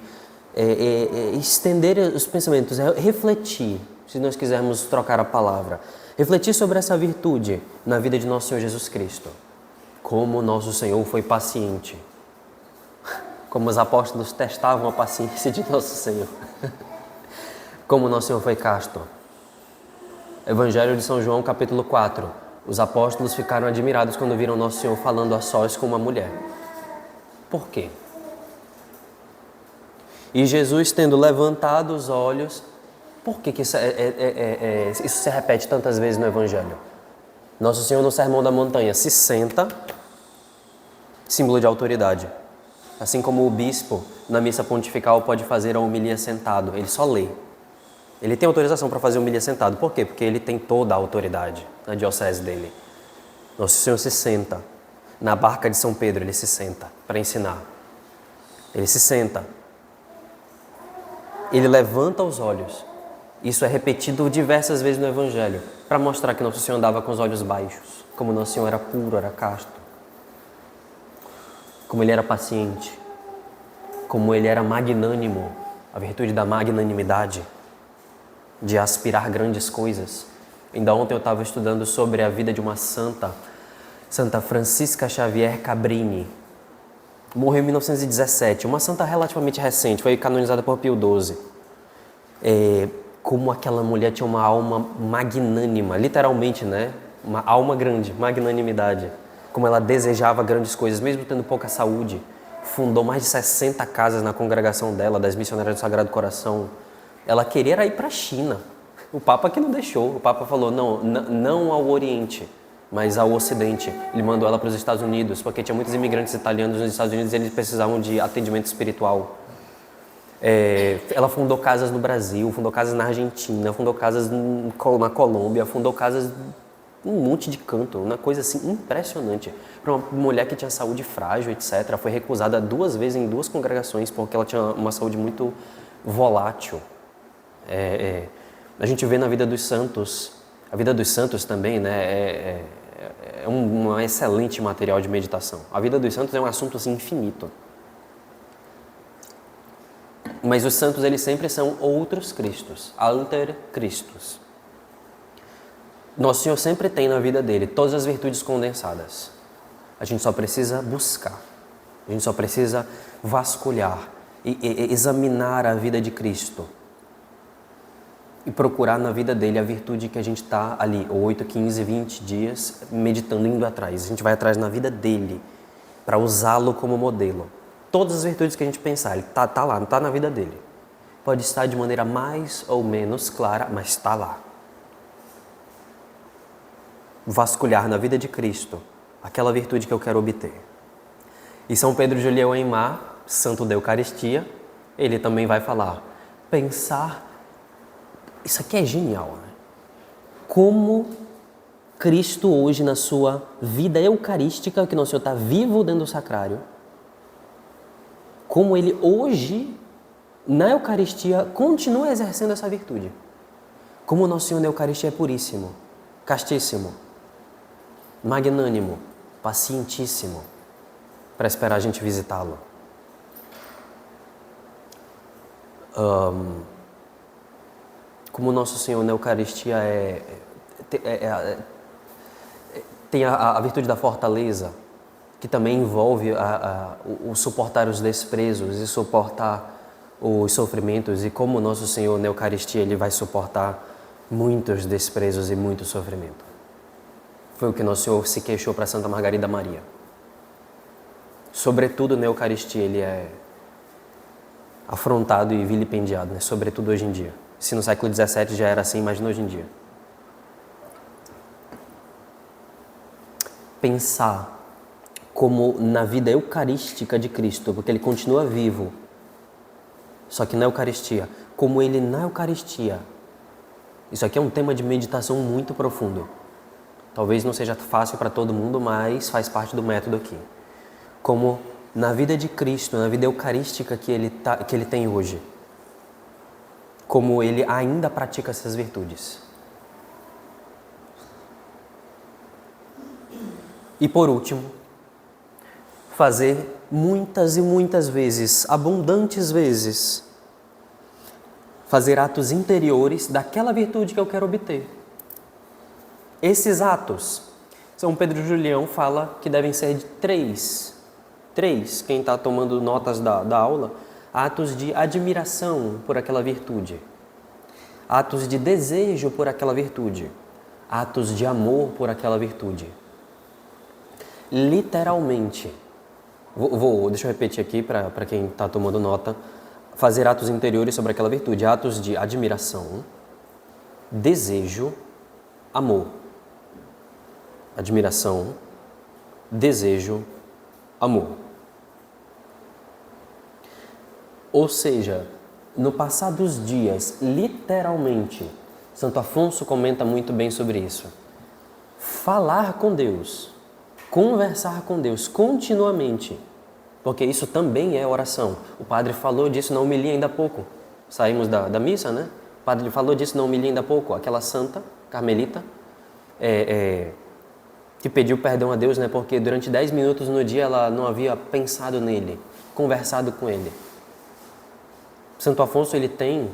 estender os pensamentos, refletir, se nós quisermos trocar a palavra. Refletir sobre essa virtude na vida de nosso Senhor Jesus Cristo. Como nosso Senhor foi paciente. Como os apóstolos testavam a paciência de nosso Senhor. Como nosso Senhor foi casto. Evangelho de São João, capítulo 4. Os apóstolos ficaram admirados quando viram nosso Senhor falando a sós com uma mulher. Por quê? E Jesus, tendo levantado os olhos... Por que isso se repete tantas vezes no Evangelho? Nosso Senhor, no Sermão da Montanha, se senta, símbolo de autoridade. Assim como o bispo, na missa pontifical, pode fazer a homilia sentado. Ele só lê. Ele tem autorização para fazer homilia sentado. Por quê? Porque ele tem toda a autoridade na diocese dele. Nosso Senhor se senta. Na barca de São Pedro, ele se senta para ensinar. Ele se senta. Ele levanta os olhos. Isso é repetido diversas vezes no Evangelho, para mostrar que Nosso Senhor andava com os olhos baixos, como Nosso Senhor era puro, era casto, como Ele era paciente, como Ele era magnânimo, a virtude da magnanimidade, de aspirar grandes coisas. Ainda ontem eu estava estudando sobre a vida de uma santa, Santa Francisca Xavier Cabrini. Morreu em 1917, uma santa relativamente recente, foi canonizada por Pio XII. Como aquela mulher tinha uma alma magnânima, literalmente, né? Uma alma grande, magnanimidade. como ela desejava grandes coisas, mesmo tendo pouca saúde. Fundou mais de 60 casas na congregação dela, das missionárias do Sagrado Coração. Ela queria ir para a China. O Papa que não deixou. O Papa falou, não ao Oriente, mas ao Ocidente. Ele mandou ela para os Estados Unidos, porque tinha muitos imigrantes italianos nos Estados Unidos e eles precisavam de atendimento espiritual. Ela fundou casas no Brasil, fundou casas na Argentina, fundou casas na Colômbia, fundou casas um monte de canto, uma coisa assim impressionante. Para uma mulher que tinha saúde frágil, etc., foi recusada 2 vezes em 2 congregações porque ela tinha uma saúde muito volátil. A gente vê na vida dos santos, a vida dos santos também, né, é um excelente material de meditação. A vida dos santos é um assunto assim infinito. Mas os santos, eles sempre são outros Cristos, alter Cristos. Nosso Senhor sempre tem na vida dele todas as virtudes condensadas. A gente só precisa buscar, a gente só precisa vasculhar e examinar a vida de Cristo e procurar na vida dele a virtude que a gente está ali, 8, 15, 20 dias meditando, indo atrás. A gente vai atrás na vida dele para usá-lo como modelo. Todas as virtudes que a gente pensar, ele tá lá, está na vida dele. Pode estar de maneira mais ou menos clara, mas está lá. Vasculhar na vida de Cristo aquela virtude que eu quero obter. E São Pedro de Lyon-Aymar, santo da Eucaristia, ele também vai falar, pensar, isso aqui é genial, né? Como Cristo hoje na sua vida eucarística, que Nosso Senhor está vivo dentro do sacrário, como ele hoje, na Eucaristia, continua exercendo essa virtude. Como o Nosso Senhor na Eucaristia é puríssimo, castíssimo, magnânimo, pacientíssimo, para esperar a gente visitá-lo. Como o Nosso Senhor na Eucaristia tem a virtude da fortaleza, que também envolve o suportar os desprezos e suportar os sofrimentos, e como o Nosso Senhor na Eucaristia ele vai suportar muitos desprezos e muito sofrimento. Foi o que Nosso Senhor se queixou para Santa Margarida Maria. Sobretudo na Eucaristia ele é afrontado e vilipendiado, né? Sobretudo hoje em dia. Se no século XVII já era assim, imagina hoje em dia. Pensar como na vida eucarística de Cristo, porque ele continua vivo, só que na Eucaristia, como ele na Eucaristia. Isso aqui é um tema de meditação muito profundo. Talvez não seja fácil para todo mundo, mas faz parte do método aqui. Como na vida de Cristo, na vida eucarística que ele tem hoje, como ele ainda pratica essas virtudes. E por último, fazer muitas e muitas vezes, abundantes vezes, fazer atos interiores daquela virtude que eu quero obter. Esses atos, São Pedro Julião fala que devem ser de 3, quem está tomando notas da aula, atos de admiração por aquela virtude, atos de desejo por aquela virtude, atos de amor por aquela virtude. Literalmente, deixa eu repetir aqui para quem está tomando nota, fazer atos interiores sobre aquela virtude, atos de admiração, desejo, amor. Admiração, desejo, amor. Ou seja, no passar dos dias, literalmente, Santo Afonso comenta muito bem sobre isso. Falar com Deus, conversar com Deus continuamente, porque isso também é oração. O padre falou disso na homilia ainda há pouco. Saímos da missa, né? O padre falou disso na homilia ainda há pouco. Aquela santa carmelita que pediu perdão a Deus, né? Porque durante 10 minutos no dia ela não havia pensado nele, conversado com ele. Santo Afonso, ele tem...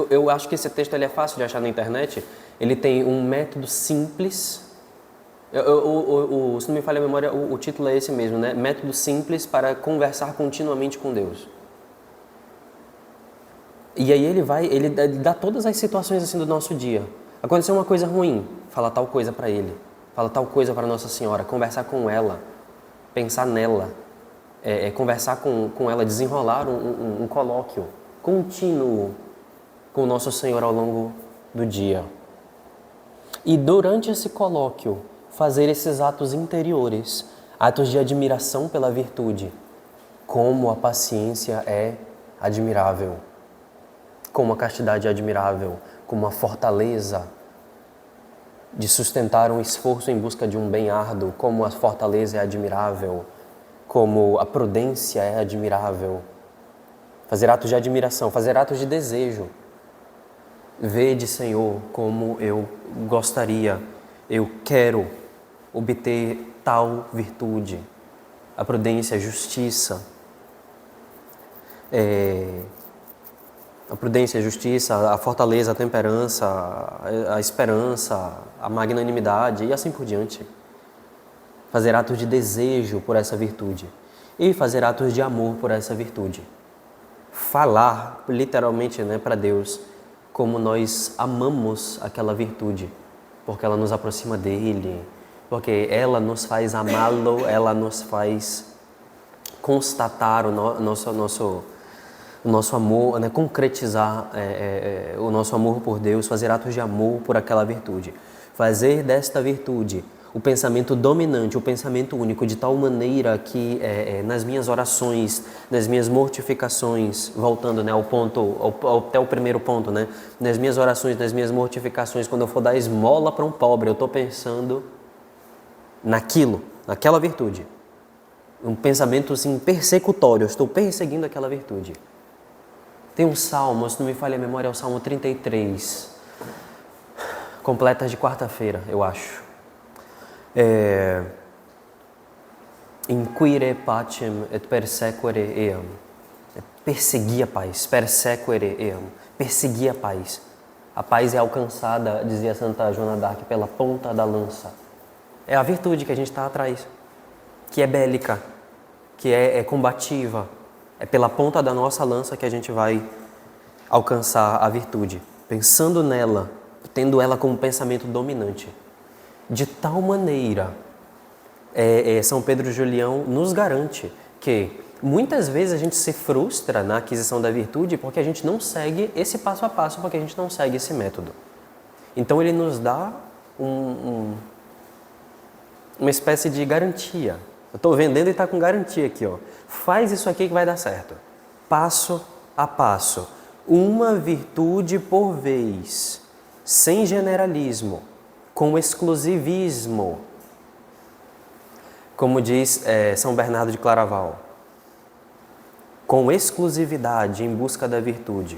eu acho que esse texto ele é fácil de achar na internet. Ele tem um método simples... se não me falha a memória, o título é esse mesmo, né? Método simples para conversar continuamente com Deus. E aí ele dá todas as situações assim do nosso dia. Aconteceu uma coisa ruim, fala tal coisa para ele. fala tal coisa para Nossa Senhora, conversar com ela, pensar nela, conversar com ela, desenrolar um colóquio contínuo com Nosso Senhor ao longo do dia. E durante esse colóquio, fazer esses atos interiores, atos de admiração pela virtude. Como a paciência é admirável, como a castidade é admirável, como a fortaleza de sustentar um esforço em busca de um bem árduo, como a fortaleza é admirável, como a prudência é admirável. Fazer atos de admiração, fazer atos de desejo. Vede, Senhor, como eu gostaria, eu quero obter tal virtude. A prudência, a justiça. A prudência, a justiça, a fortaleza, a temperança, a esperança, a magnanimidade e assim por diante. Fazer atos de desejo por essa virtude e fazer atos de amor por essa virtude. Falar, literalmente, para Deus, como nós amamos aquela virtude, porque ela nos aproxima dele, porque ela nos faz amá-lo, ela nos faz constatar o nosso amor, concretizar o nosso amor por Deus, fazer atos de amor por aquela virtude. Fazer desta virtude o pensamento dominante, o pensamento único, de tal maneira que nas minhas orações, nas minhas mortificações, voltando ao ponto, até o primeiro ponto, nas minhas orações, nas minhas mortificações, quando eu for dar esmola para um pobre, eu estou pensando naquela virtude. Um pensamento assim, persecutório, eu estou perseguindo aquela virtude. Tem um salmo, se não me falha a memória, é o Salmo 33, completas de quarta-feira, eu acho. Inquire pacem et persequere eam. Perseguir a paz, persequere eam. Perseguir a paz. A paz é alcançada, dizia Santa Joana d'Arc, pela ponta da lança. É a virtude que a gente está atrás, que é bélica, que é combativa. É pela ponta da nossa lança que a gente vai alcançar a virtude, pensando nela, tendo ela como pensamento dominante. De tal maneira, São Pedro Julião nos garante que muitas vezes a gente se frustra na aquisição da virtude porque a gente não segue esse passo a passo, porque a gente não segue esse método. Então ele nos dá uma espécie de garantia. Eu estou vendendo e está com garantia aqui, ó. Faz isso aqui que vai dar certo. Passo a passo. Uma virtude por vez. Sem generalismo. Com exclusivismo. Como diz São Bernardo de Claraval. Com exclusividade em busca da virtude.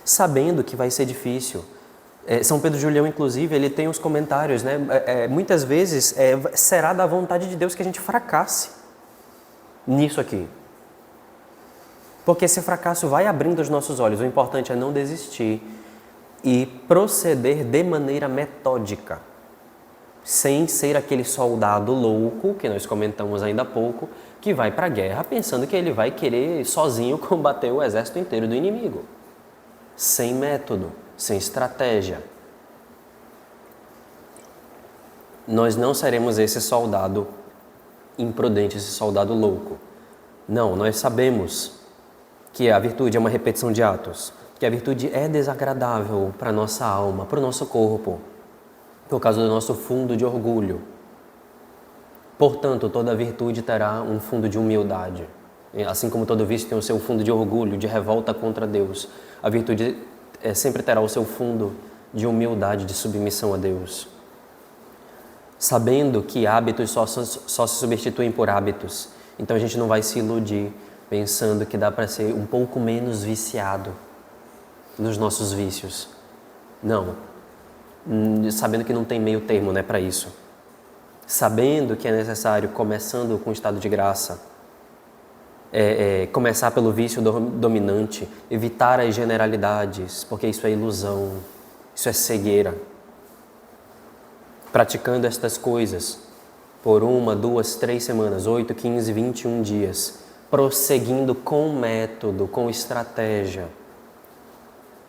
Sabendo que vai ser difícil. São Pedro Julião, inclusive, ele tem os comentários, muitas vezes será da vontade de Deus que a gente fracasse nisso aqui. Porque esse fracasso vai abrindo os nossos olhos. O importante é não desistir e proceder de maneira metódica, sem ser aquele soldado louco, que nós comentamos ainda há pouco, que vai para a guerra pensando que ele vai querer sozinho combater o exército inteiro do inimigo. Sem método. Sem estratégia. Nós não seremos esse soldado imprudente, esse soldado louco. Não, nós sabemos que a virtude é uma repetição de atos, que a virtude é desagradável para a nossa alma, para o nosso corpo, por causa do nosso fundo de orgulho. Portanto, toda virtude terá um fundo de humildade. Assim como todo vício tem o seu fundo de orgulho, de revolta contra Deus, a virtude sempre terá o seu fundo de humildade, de submissão a Deus. Sabendo que hábitos só se substituem por hábitos. Então a gente não vai se iludir pensando que dá para ser um pouco menos viciado nos nossos vícios. Não. Sabendo que não tem meio termo, para isso. Sabendo que é necessário, começando com o estado de graça, começar pelo vício dominante, evitar as generalidades, porque isso é ilusão, isso é cegueira. Praticando estas coisas por 1, 2, 3 semanas, 8, 15, 21 dias, prosseguindo com método, com estratégia,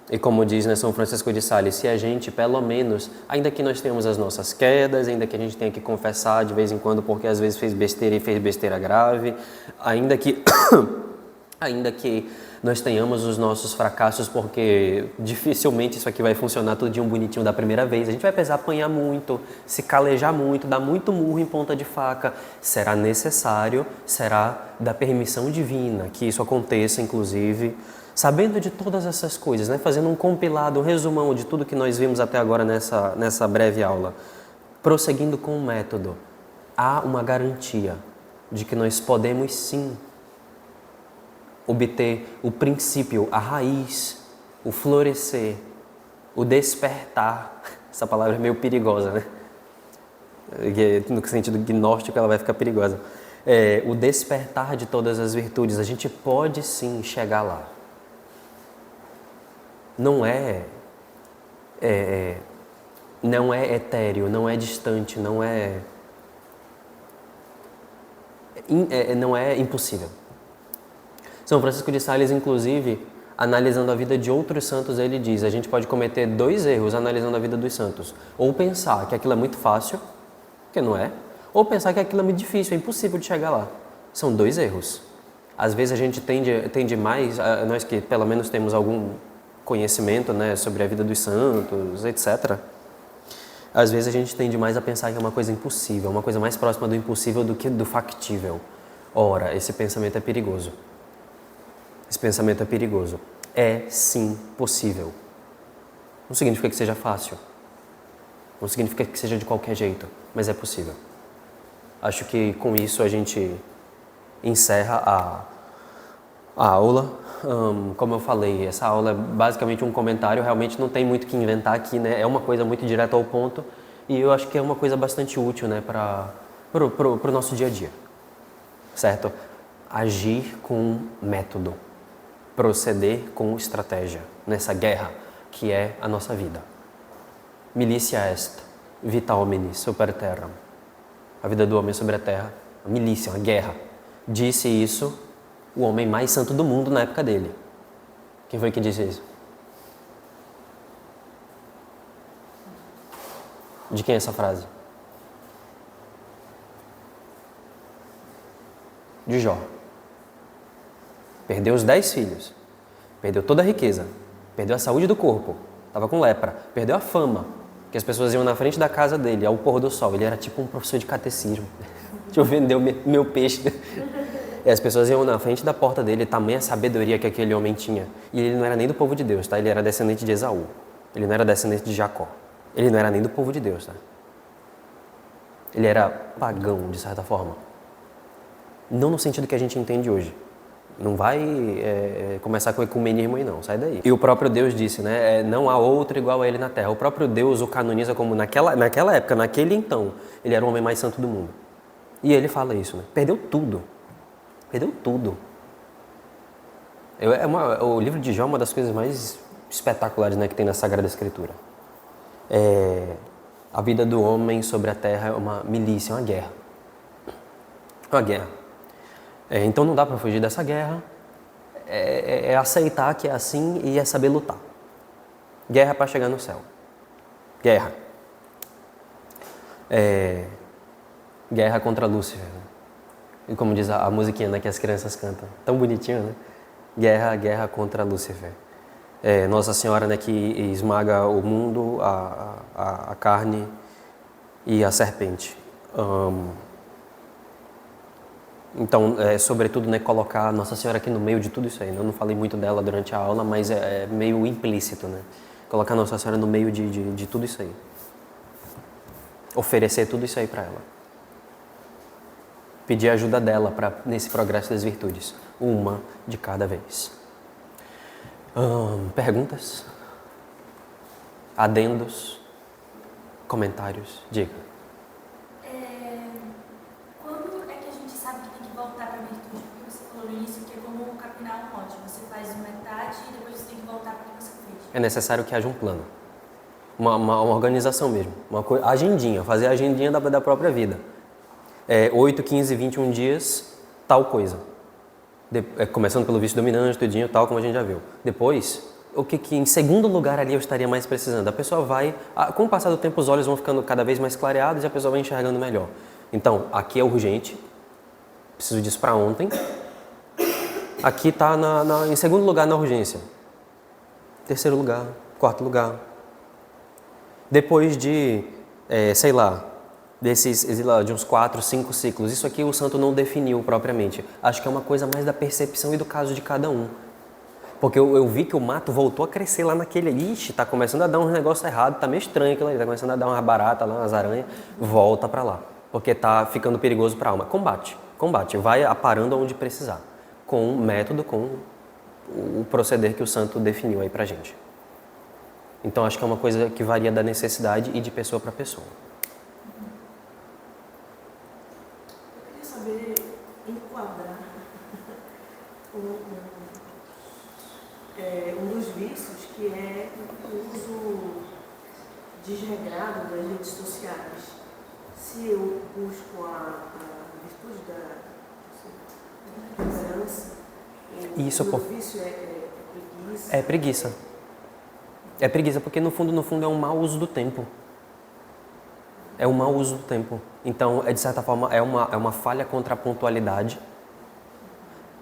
E como diz, né, São Francisco de Sales, se a gente, pelo menos, ainda que nós tenhamos as nossas quedas, ainda que a gente tenha que confessar de vez em quando porque às vezes fez besteira e fez besteira grave, ainda que, ainda que nós tenhamos os nossos fracassos, porque dificilmente isso aqui vai funcionar tudo de um bonitinho da primeira vez, a gente vai precisar apanhar muito, se calejar muito, dar muito murro em ponta de faca, será necessário, será da permissão divina que isso aconteça, inclusive. Sabendo de todas essas coisas, né? Fazendo um compilado, um resumão de tudo que nós vimos até agora nessa breve aula, prosseguindo com o método, há uma garantia de que nós podemos sim obter o princípio, a raiz, o florescer, o despertar. Essa palavra é meio perigosa, né? No sentido gnóstico ela vai ficar perigosa. O despertar de todas as virtudes, a gente pode sim chegar lá. Não é etéreo, não é distante, não é impossível. São Francisco de Sales, inclusive, analisando a vida de outros santos, ele diz, a gente pode cometer 2 erros analisando a vida dos santos. Ou pensar que aquilo é muito fácil, que não é, ou pensar que aquilo é muito difícil, é impossível de chegar lá. São 2 erros. Às vezes a gente tende mais, nós que pelo menos temos algum conhecimento, né, sobre a vida dos santos, etc. Às vezes a gente tende mais a pensar que é uma coisa impossível, uma coisa mais próxima do impossível do que do factível. Ora, esse pensamento é perigoso. Esse pensamento é perigoso. É sim possível. Não significa que seja fácil. Não significa que seja de qualquer jeito, mas é possível. Acho que com isso a gente encerra a aula. Como eu falei, essa aula é basicamente um comentário, realmente não tem muito o que inventar aqui, né? É uma coisa muito direta ao ponto e eu acho que é uma coisa bastante útil, né, para o nosso dia a dia, certo? Agir com método, proceder com estratégia nessa guerra que é a nossa vida. Militia est, vita homini super terram. A vida do homem sobre a terra, a milícia, uma guerra. Disse isso o homem mais santo do mundo na época dele. Quem foi que disse isso? De quem é essa frase? De Jó. Perdeu os 10 filhos, perdeu toda a riqueza, perdeu a saúde do corpo, estava com lepra, perdeu a fama, que as pessoas iam na frente da casa dele, ao pôr do sol. Ele era tipo um professor de catecismo. Deixa eu vender o meu peixe. E as pessoas iam na frente da porta dele, tamanha sabedoria que aquele homem tinha. E ele não era nem do povo de Deus, tá? Ele era descendente de Esaú. Ele não era descendente de Jacó. Ele não era nem do povo de Deus, tá? Ele era pagão, de certa forma. Não no sentido que a gente entende hoje. Não vai começar com o ecumenismo aí não, sai daí. E o próprio Deus disse, né? Não há outro igual a ele na terra. O próprio Deus o canoniza como naquela época, naquele então, ele era o homem mais santo do mundo. E ele fala isso, né? Perdeu tudo. Perdeu tudo. O livro de Jó é uma das coisas mais espetaculares, né, que tem na Sagrada Escritura. A vida do homem sobre a terra é uma milícia, é uma guerra. É uma guerra. Então não dá para fugir dessa guerra. É aceitar que é assim e é saber lutar. Guerra para chegar no céu. Guerra. Guerra contra Lúcifer. E como diz a musiquinha, né, que as crianças cantam. Tão bonitinho, né? Guerra contra Lúcifer. Nossa Senhora, né, que esmaga o mundo, a carne e a serpente. Então, sobretudo, né, colocar Nossa Senhora aqui no meio de tudo isso aí. Eu não falei muito dela durante a aula, mas é meio implícito, né? Colocar Nossa Senhora no meio de tudo isso aí. Oferecer tudo isso aí para ela. Pedir a ajuda dela nesse progresso das virtudes. Uma de cada vez. Perguntas? Adendos? Comentários? Diga. Quando é que a gente sabe que tem que voltar para a virtude? Porque você falou no início que é como capinar um lote. Você faz metade e depois você tem que voltar para o que você fez. É necessário que haja um plano. Uma organização mesmo. Agendinha. Fazer a agendinha da própria vida. 8, 15, 21 dias, tal coisa. Começando pelo vício dominante, tudinho, tal, como a gente já viu. Depois, o que em segundo lugar ali eu estaria mais precisando. A pessoa vai, com o passar do tempo os olhos vão ficando cada vez mais clareados e a pessoa vai enxergando melhor. Então, aqui é urgente, preciso disso para ontem. Aqui está em segundo lugar na urgência. Terceiro lugar, quarto lugar. Depois de, sei lá, de uns 4, 5 ciclos, isso aqui o santo não definiu propriamente. Acho que é uma coisa mais da percepção e do caso de cada um. Porque eu vi que o mato voltou a crescer lá naquele... Ixi, tá começando a dar um negócio errado, tá meio estranho aquilo ali, tá começando a dar umas baratas lá, umas aranhas, volta para lá. Porque tá ficando perigoso para a alma. Combate, vai aparando onde precisar. Com o método, com o proceder que o santo definiu aí pra gente. Então acho que é uma coisa que varia da necessidade e de pessoa para pessoa. Eu queria saber enquadrar um dos vícios, que é o uso desregrado das redes sociais. Se eu busco a virtude da temperança, o vício é preguiça. É preguiça. É preguiça, porque no fundo é um mau uso do tempo. É um mau uso do tempo. Então, de certa forma, é uma falha contra a pontualidade.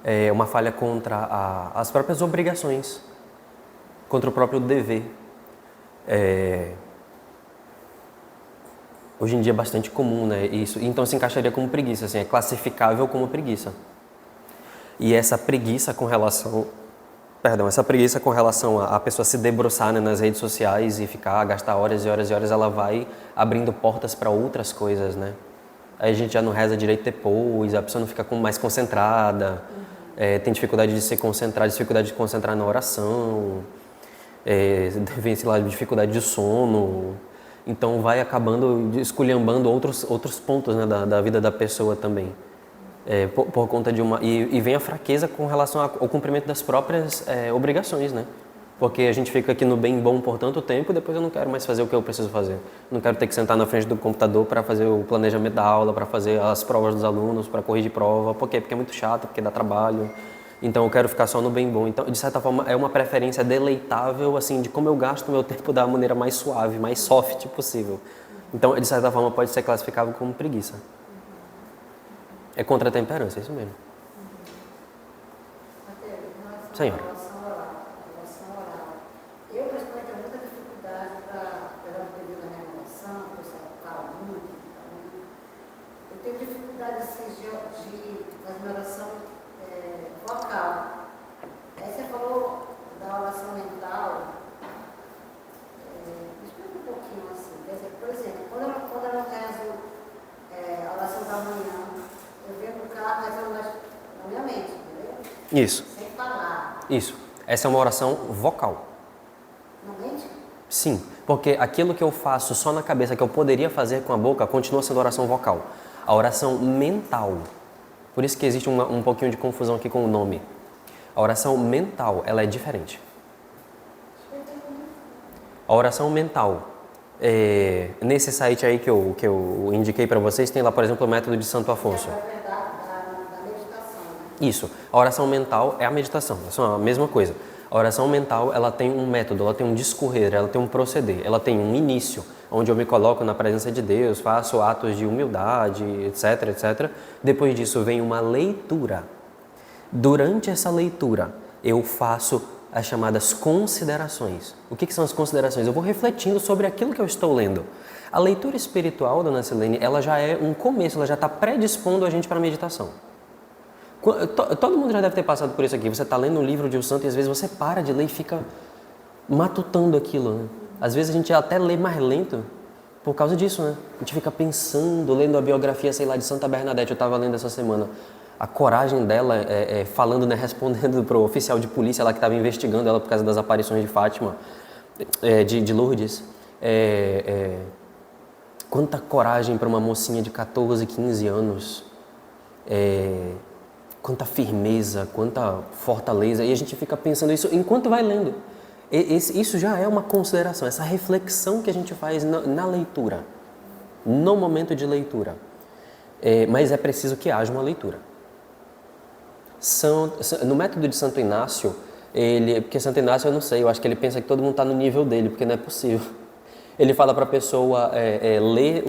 É uma falha contra as próprias obrigações. Contra o próprio dever. Hoje em dia é bastante comum, né? Isso. Então, se encaixaria como preguiça. Assim, é classificável como preguiça. E essa preguiça com relação a pessoa se debruçar, né, nas redes sociais e gastar horas e horas e horas, ela vai abrindo portas para outras coisas, né? Aí a gente já não reza direito depois, a pessoa não fica mais concentrada, tem dificuldade de se concentrar, dificuldade de concentrar na oração, vem, sei lá, dificuldade de sono. Então vai acabando esculhambando outros pontos, né, da vida da pessoa também. Por conta de e vem a fraqueza com relação ao cumprimento das próprias obrigações, né? Porque a gente fica aqui no bem bom por tanto tempo e depois eu não quero mais fazer o que eu preciso fazer. Não quero ter que sentar na frente do computador para fazer o planejamento da aula, para fazer as provas dos alunos, para corrigir prova. Por quê? Porque é muito chato, porque dá trabalho. Então eu quero ficar só no bem bom. Então, de certa forma, é uma preferência deleitável, assim, de como eu gasto o meu tempo da maneira mais suave, mais soft possível. Então, de certa forma, pode ser classificável como preguiça. É contra a temperança, é isso mesmo. Senhora. Relação oral. Eu, principalmente, tenho muita dificuldade pela período da minha relação, a pessoa fala muito. Eu tenho dificuldade, assim, de fazer uma oração vocal. Aí você falou da oração mental. Me explica um pouquinho, assim. Quer dizer, por exemplo, quando eu rezo a oração da manhã, eu venho no carro rezando na minha mente, entendeu? Isso. Sem falar. Isso. Essa é uma oração vocal. Na mente? Sim, porque aquilo que eu faço só na cabeça, que eu poderia fazer com a boca, continua sendo oração vocal. A oração mental. Por isso que existe um pouquinho de confusão aqui com o nome. A oração mental, ela é diferente. A oração mental, nesse site aí que eu indiquei para vocês, tem lá, por exemplo, o método de Santo Afonso. Da meditação, né? Isso. A oração mental é a meditação. É a mesma coisa. A oração mental, ela tem um método, ela tem um discorrer, ela tem um proceder, ela tem um início, onde eu me coloco na presença de Deus, faço atos de humildade, etc, etc. Depois disso vem uma leitura. Durante essa leitura, eu faço as chamadas considerações. O que são as considerações? Eu vou refletindo sobre aquilo que eu estou lendo. A leitura espiritual, dona Silene, ela já é um começo, ela já está predispondo a gente para a meditação. Todo mundo já deve ter passado por isso aqui. Você está lendo um livro de um santo e às vezes você para de ler e fica matutando aquilo, né? Às vezes a gente até lê mais lento por causa disso, né? A gente fica pensando, lendo a biografia, sei lá, de Santa Bernadette. Eu estava lendo essa semana. A coragem dela, falando, né, respondendo para o oficial de polícia lá que estava investigando ela por causa das aparições de Fátima, de Lourdes. Quanta coragem para uma mocinha de 14, 15 anos. Quanta firmeza, quanta fortaleza. E a gente fica pensando isso enquanto vai lendo. Isso já é uma consideração, essa reflexão que a gente faz na leitura, no momento de leitura. Mas é preciso que haja uma leitura. No método de Santo Inácio, Porque Santo Inácio, eu não sei, eu acho que ele pensa que todo mundo está no nível dele, porque não é possível. Ele fala para a pessoa ler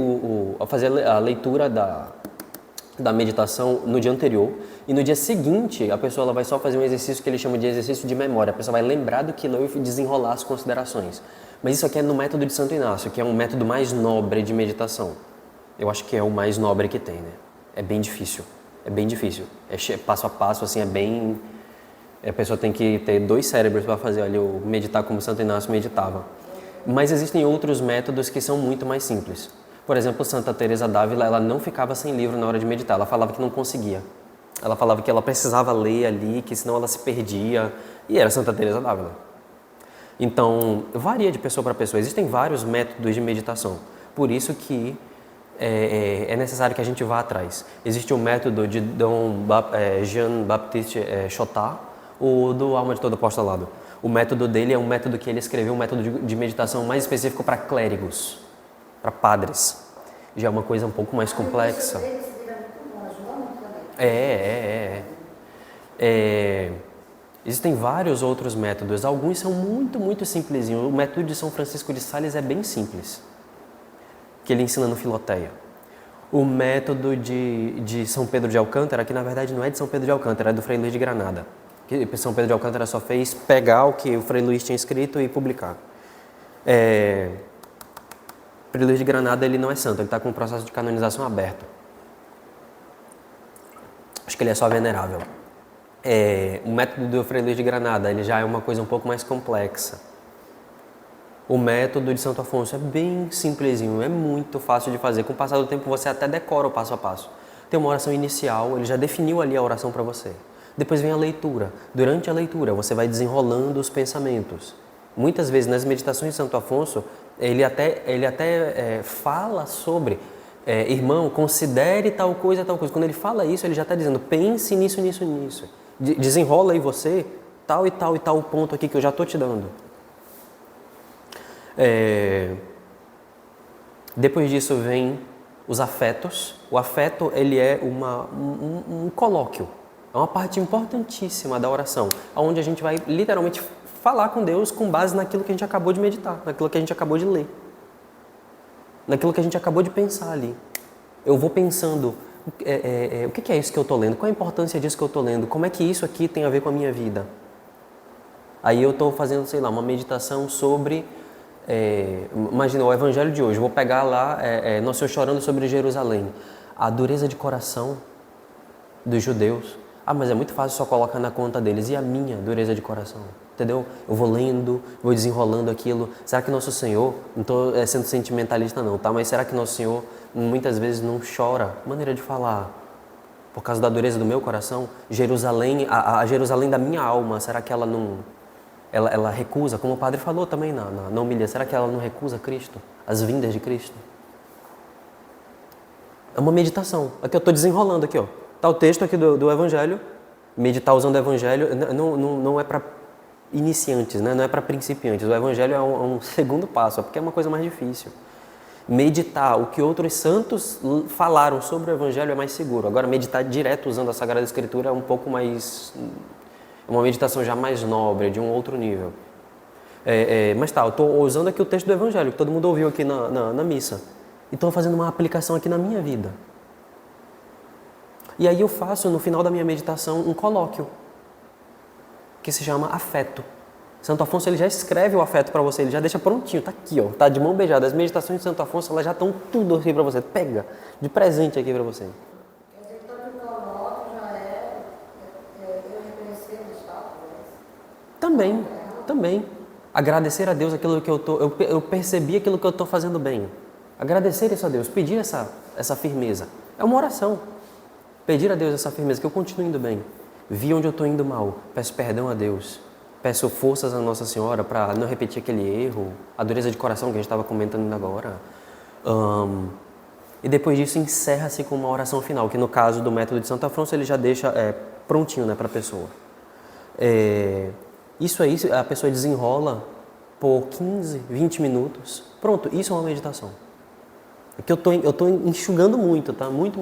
fazer a leitura da meditação no dia anterior, e no dia seguinte a pessoa ela vai só fazer um exercício que ele chama de exercício de memória. A pessoa vai lembrar do que leu e desenrolar as considerações. Mas isso aqui é no método de Santo Inácio, que é um método mais nobre de meditação. Eu acho que é o mais nobre que tem, né? É bem difícil, é passo a passo, assim, a pessoa tem que ter 2 cérebros para fazer ali, meditar como Santo Inácio meditava. Mas existem outros métodos que são muito mais simples. Por exemplo, Santa Teresa d'Ávila, ela não ficava sem livro na hora de meditar, ela falava que não conseguia. Ela falava que ela precisava ler ali, que senão ela se perdia, e era Santa Teresa d'Ávila. Então, varia de pessoa para pessoa, existem vários métodos de meditação, por isso que é necessário que a gente vá atrás. Existe o método de Jean-Baptiste Chotard, o do Alma de Todo Apostolado. O método dele é um método que ele escreveu, um método de meditação mais específico para clérigos, para padres. Já é uma coisa um pouco mais complexa. Existem vários outros métodos, alguns são muito, muito simplesinhos. O método de São Francisco de Sales é bem simples, que ele ensina no Filoteia. O método de São Pedro de Alcântara, que na verdade não é de São Pedro de Alcântara, é do Frei Luís de Granada. Que São Pedro de Alcântara só fez pegar o que o Frei Luís tinha escrito e publicar. Frei Luís de Granada ele não é santo, ele está com um processo de canonização aberto. Acho que ele é só venerável. O método do Frei Luís de Granada ele já é uma coisa um pouco mais complexa. O método de Santo Afonso é bem simplesinho, é muito fácil de fazer. Com o passar do tempo você até decora o passo a passo. Tem uma oração inicial, ele já definiu ali a oração para você. Depois vem a leitura. Durante a leitura você vai desenrolando os pensamentos. Muitas vezes nas meditações de Santo Afonso, ele até fala sobre, irmão, considere tal coisa, tal coisa. Quando ele fala isso, ele já está dizendo, pense nisso, nisso, nisso. Desenrola aí você, tal e tal e tal ponto aqui que eu já estou te dando. Depois disso vem os afetos. O afeto ele é um colóquio, é uma parte importantíssima da oração, onde a gente vai literalmente falar com Deus com base naquilo que a gente acabou de meditar, naquilo que a gente acabou de ler, naquilo que a gente acabou de pensar ali. Eu vou pensando, o que é isso que eu estou lendo? Qual a importância disso que eu estou lendo? Como é que isso aqui tem a ver com a minha vida? Aí eu estou fazendo, sei lá, uma meditação sobre... imagina o evangelho de hoje, vou pegar lá Nosso Senhor chorando sobre Jerusalém, a dureza de coração dos judeus. Mas é muito fácil só colocar na conta deles, e a minha dureza de coração, entendeu? Eu vou lendo, vou desenrolando aquilo. Será que Nosso Senhor, não estou sendo sentimentalista não, tá? Mas será que Nosso Senhor muitas vezes não chora? Maneira de falar, por causa da dureza do meu coração. Jerusalém, a Jerusalém da minha alma, será que ela não... Ela recusa, como o padre falou também na homilia, será que ela não recusa Cristo? As vindas de Cristo? É uma meditação. Aqui eu estou desenrolando aqui, ó. Está o texto aqui do Evangelho. Meditar usando o Evangelho não é para iniciantes, né? Não é para principiantes. O Evangelho é um segundo passo, porque é uma coisa mais difícil. Meditar o que outros santos falaram sobre o Evangelho é mais seguro. Agora, meditar direto usando a Sagrada Escritura é um pouco mais... É uma meditação já mais nobre, de um outro nível. Mas tá, eu estou usando aqui o texto do Evangelho, que todo mundo ouviu aqui na missa. E estou fazendo uma aplicação aqui na minha vida. E aí eu faço, no final da minha meditação, um colóquio, que se chama afeto. Santo Afonso ele já escreve o afeto para você, ele já deixa prontinho, tá aqui, ó, tá de mão beijada. As meditações de Santo Afonso, elas já estão tudo aqui para você, pega, de presente aqui para você. Também. Agradecer a Deus aquilo que eu percebi aquilo que eu estou fazendo bem. Agradecer isso a Deus, pedir essa firmeza. É uma oração. Pedir a Deus essa firmeza, que eu continue indo bem. Vi onde eu estou indo mal, peço perdão a Deus. Peço forças a Nossa Senhora para não repetir aquele erro, a dureza de coração que a gente estava comentando agora. E depois disso encerra-se com uma oração final, que no caso do método de Santo Afonso ele já deixa prontinho, né, para a pessoa. Isso aí a pessoa desenrola por 15, 20 minutos. Pronto, isso é uma meditação. É que eu tô enxugando muito, tá? Muito.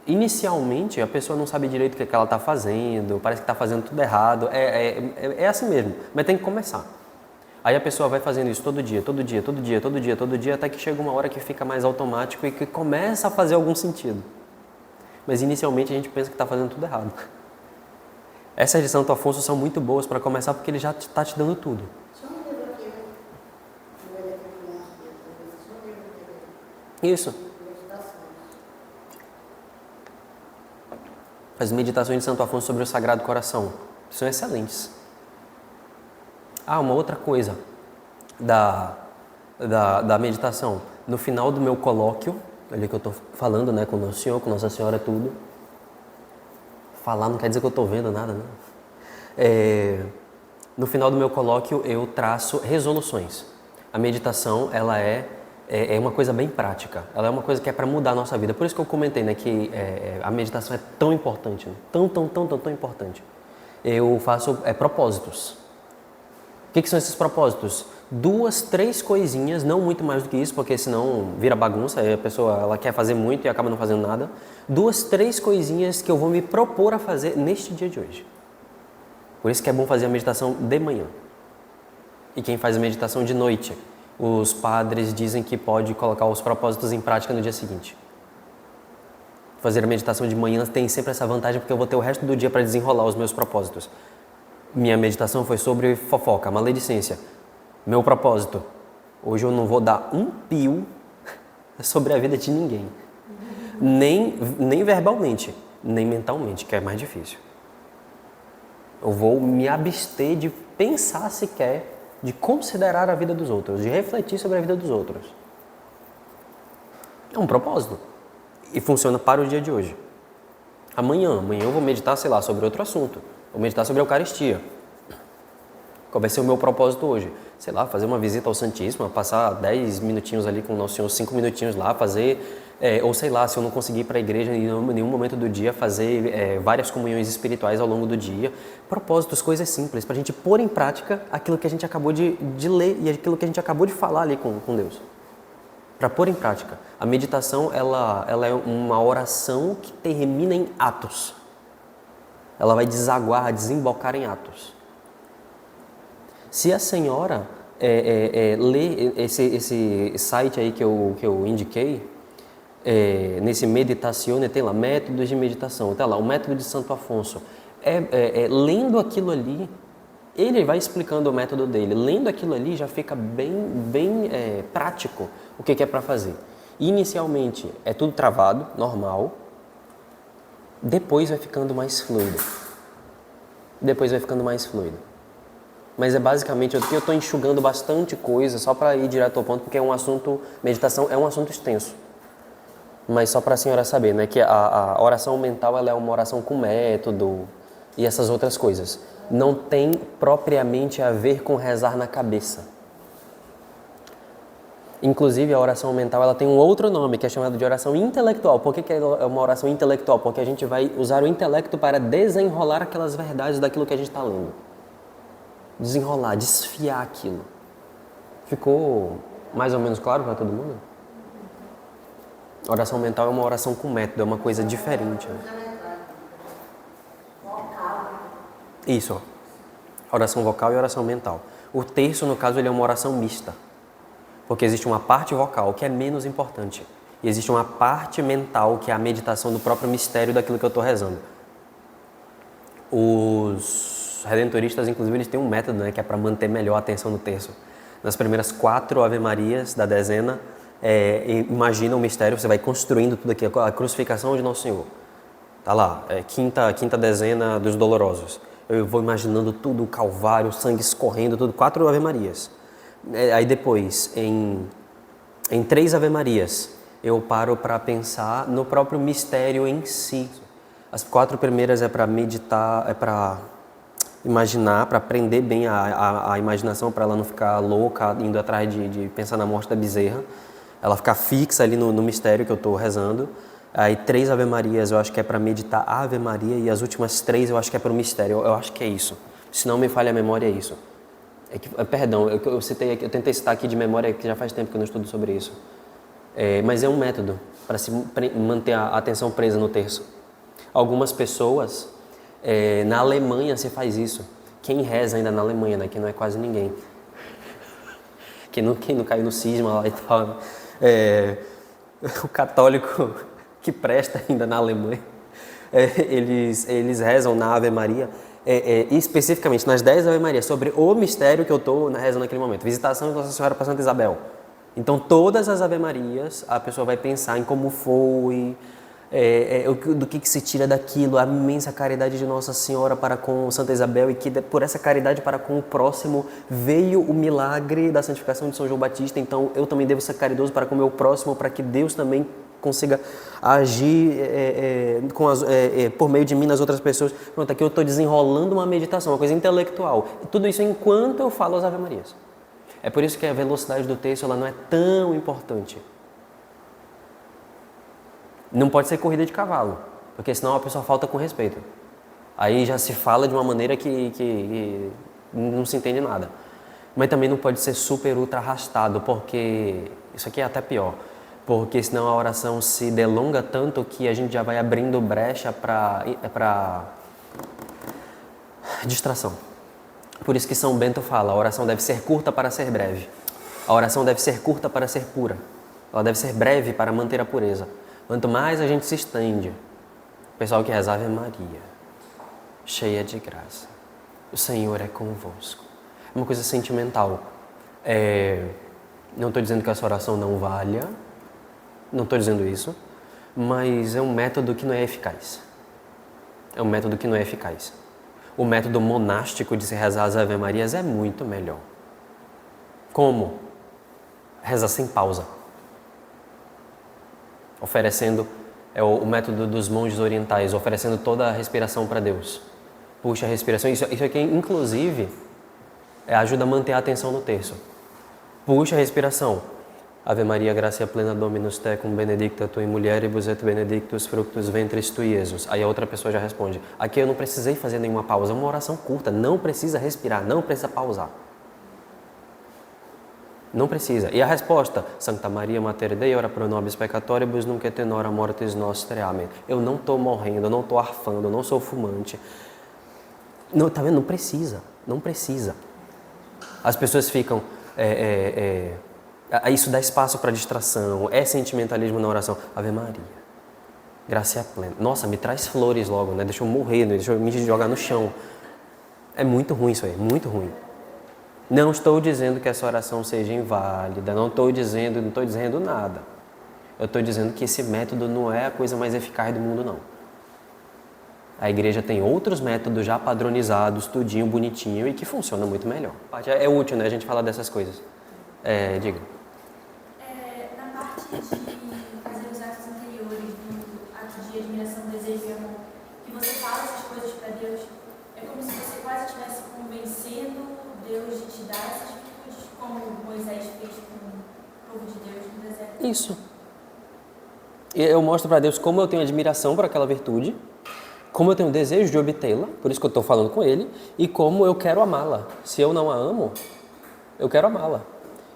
Inicialmente, a pessoa não sabe direito o que ela está fazendo, parece que está fazendo tudo errado, é assim mesmo, mas tem que começar. Aí a pessoa vai fazendo isso todo dia, até que chega uma hora que fica mais automático e que começa a fazer algum sentido. Mas inicialmente a gente pensa que está fazendo tudo errado. Essas de Santo Afonso são muito boas para começar porque ele já está te dando tudo. Isso. As meditações de Santo Afonso sobre o Sagrado Coração são excelentes. Uma outra coisa da meditação. No final do meu colóquio, ali que eu estou falando, né, com Nosso Senhor, com Nossa Senhora, tudo. Falar não quer dizer que eu estou vendo nada, né? No final do meu colóquio, eu traço resoluções. A meditação, ela é uma coisa bem prática. Ela é uma coisa que é para mudar a nossa vida. Por isso que eu comentei, né, que a meditação é tão importante, né? Tão importante. Eu faço propósitos. O que são esses propósitos? 2, 3 coisinhas, não muito mais do que isso, porque senão vira bagunça, aí a pessoa ela quer fazer muito e acaba não fazendo nada. 2, 3 coisinhas que eu vou me propor a fazer neste dia de hoje. Por isso que é bom fazer a meditação de manhã. E quem faz a meditação de noite, os padres dizem que pode colocar os propósitos em prática no dia seguinte. Fazer a meditação de manhã tem sempre essa vantagem, porque eu vou ter o resto do dia para desenrolar os meus propósitos. Minha meditação foi sobre fofoca, maledicência. Meu propósito, hoje eu não vou dar um pio sobre a vida de ninguém. Nem verbalmente, nem mentalmente, que é mais difícil. Eu vou me abster de pensar sequer, de considerar a vida dos outros, de refletir sobre a vida dos outros. É um propósito. E funciona para o dia de hoje. Amanhã eu vou meditar, sei lá, sobre outro assunto. Vou meditar sobre a Eucaristia. Qual vai ser o meu propósito hoje? Sei lá, fazer uma visita ao Santíssimo, passar 10 minutinhos ali com o Nosso Senhor, 5 minutinhos lá, fazer... ou sei lá, se eu não conseguir ir para a igreja em nenhum momento do dia, fazer várias comunhões espirituais ao longo do dia. Propósitos, coisas simples, para a gente pôr em prática aquilo que a gente acabou de ler e aquilo que a gente acabou de falar ali com Deus. Para pôr em prática. A meditação, ela é uma oração que termina em atos. Ela vai desembocar em atos. Se a senhora ler esse site aí que eu indiquei, nesse Meditazione, tem lá, métodos de meditação, tá lá, o método de Santo Afonso. Lendo aquilo ali, ele vai explicando o método dele. Lendo aquilo ali já fica bem prático o que é para fazer. Inicialmente é tudo travado, normal. Depois vai ficando mais fluido. Mas é basicamente, eu estou enxugando bastante coisa só para ir direto ao ponto, porque meditação é um assunto extenso. Mas só para a senhora saber, né, que a oração mental ela é uma oração com método e essas outras coisas. Não tem propriamente a ver com rezar na cabeça. Inclusive, a oração mental ela tem um outro nome, que é chamado de oração intelectual. Por que é uma oração intelectual? Porque a gente vai usar o intelecto para desenrolar aquelas verdades daquilo que a gente está lendo. Desenrolar, desfiar aquilo. Ficou mais ou menos claro para todo mundo? A oração mental é uma oração com método, é uma coisa diferente. Isso, oração vocal e oração mental. O terço, no caso, ele é uma oração mista. Porque existe uma parte vocal que é menos importante. E existe uma parte mental que é a meditação do próprio mistério daquilo que eu estou rezando. Os redentoristas, inclusive, eles têm um método, né, que é para manter melhor a atenção no terço. Nas primeiras 4 Ave-Marias da dezena, imagina o mistério, você vai construindo tudo aqui, a crucificação de Nosso Senhor. Tá lá, quinta dezena dos dolorosos. Eu vou imaginando tudo, o Calvário, o sangue escorrendo, tudo, 4 Ave-Marias. Aí depois, em 3 Ave-Marias, eu paro para pensar no próprio mistério em si. As 4 primeiras é para meditar, é para imaginar, para aprender bem a imaginação, para ela não ficar louca, indo atrás de pensar na morte da bezerra. Ela ficar fixa ali no mistério que eu estou rezando. Aí 3 Ave-Marias eu acho que é para meditar a Ave Maria e as últimas 3 eu acho que é para o mistério. Eu acho que é isso. Se não me falha a memória, é isso. Perdão, eu tentei citar aqui de memória que já faz tempo que eu não estudo sobre isso. Mas é um método para se manter a atenção presa no terço. Algumas pessoas, na Alemanha se faz isso. Quem reza ainda na Alemanha, né? Que não é quase ninguém. Quem não caiu no cisma lá e tal. O católico que presta ainda na Alemanha, eles rezam na Ave Maria, especificamente nas 10 Ave Maria, sobre o mistério que eu estou rezando naquele momento. Visitação de Nossa Senhora para Santa Isabel. Então, todas as Ave Marias, a pessoa vai pensar em como foi, do que se tira daquilo, a imensa caridade de Nossa Senhora para com Santa Isabel, e que por essa caridade para com o próximo veio o milagre da santificação de São João Batista. Então, eu também devo ser caridoso para com o meu próximo, para que Deus também consiga agir por meio de mim nas outras pessoas. Pronto, aqui eu estou desenrolando uma meditação, uma coisa intelectual. E tudo isso enquanto eu falo as Ave Marias. É por isso que a velocidade do texto ela não é tão importante. Não pode ser corrida de cavalo, porque senão a pessoa falta com respeito. Aí já se fala de uma maneira que não se entende nada. Mas também não pode ser super ultra arrastado, porque isso aqui é até pior. Porque senão a oração se delonga tanto que a gente já vai abrindo brecha para distração. Por isso que São Bento fala, a oração deve ser curta para ser breve. A oração deve ser curta para ser pura. Ela deve ser breve para manter a pureza. Quanto mais a gente se estende, o pessoal que reza Ave Maria, cheia de graça, o Senhor é convosco. É uma coisa sentimental. Não estou dizendo que essa oração não valha, não estou dizendo isso, mas é um método que não é eficaz. É um método que não é eficaz. O método monástico de se rezar as Ave Marias é muito melhor. Como? Rezar sem pausa. Oferecendo, o método dos monges orientais, oferecendo toda a respiração para Deus. Puxa a respiração, isso aqui inclusive ajuda a manter a atenção no terço. Puxa a respiração. Ave Maria, gracia plena Dominus tecum, benedicta tu in mulieribus et benedictus fructus ventris tui, Iesus. Aí a outra pessoa já responde. Aqui eu não precisei fazer nenhuma pausa, é uma oração curta, não precisa respirar, não precisa pausar. Não precisa. E a resposta? Sancta Maria Mater Dei, ora pro nobis peccatoribus, nunc et in hora mortis nostre. Amém. Eu não estou morrendo, eu não estou arfando, eu não sou fumante. Não, tá vendo? Não precisa. Não precisa. As pessoas ficam... Isso dá espaço para distração, é sentimentalismo na oração. Ave Maria, graça plena. Nossa, me traz flores logo, né? Deixa eu morrer, deixa eu me jogar no chão. É muito ruim isso aí, muito ruim. Não estou dizendo que essa oração seja inválida, não estou dizendo nada. Eu estou dizendo que esse método não é a coisa mais eficaz do mundo, não. A igreja tem outros métodos já padronizados, tudinho, bonitinho, e que funciona muito melhor. É útil, né, a gente falar dessas coisas. Diga. Na parte de fazer os atos anteriores, do ato de admiração, desejo e amor, que você fala essas coisas para Deus, é como se você quase estivesse convencendo Deus de te dar essas virtudes, como Moisés fez com o povo de Deus no deserto. Isso. Eu mostro para Deus como eu tenho admiração por aquela virtude, como eu tenho desejo de obtê-la, por isso que eu estou falando com Ele, e como eu quero amá-la. Se eu não a amo, eu quero amá-la.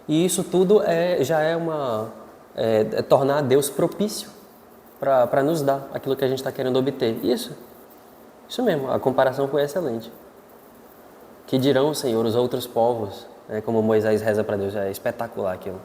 E isso tudo já é tornar Deus propício para nos dar aquilo que a gente está querendo obter. Isso mesmo, a comparação foi excelente. Que dirão, Senhor, os outros povos, como Moisés reza para Deus, é espetacular aquilo.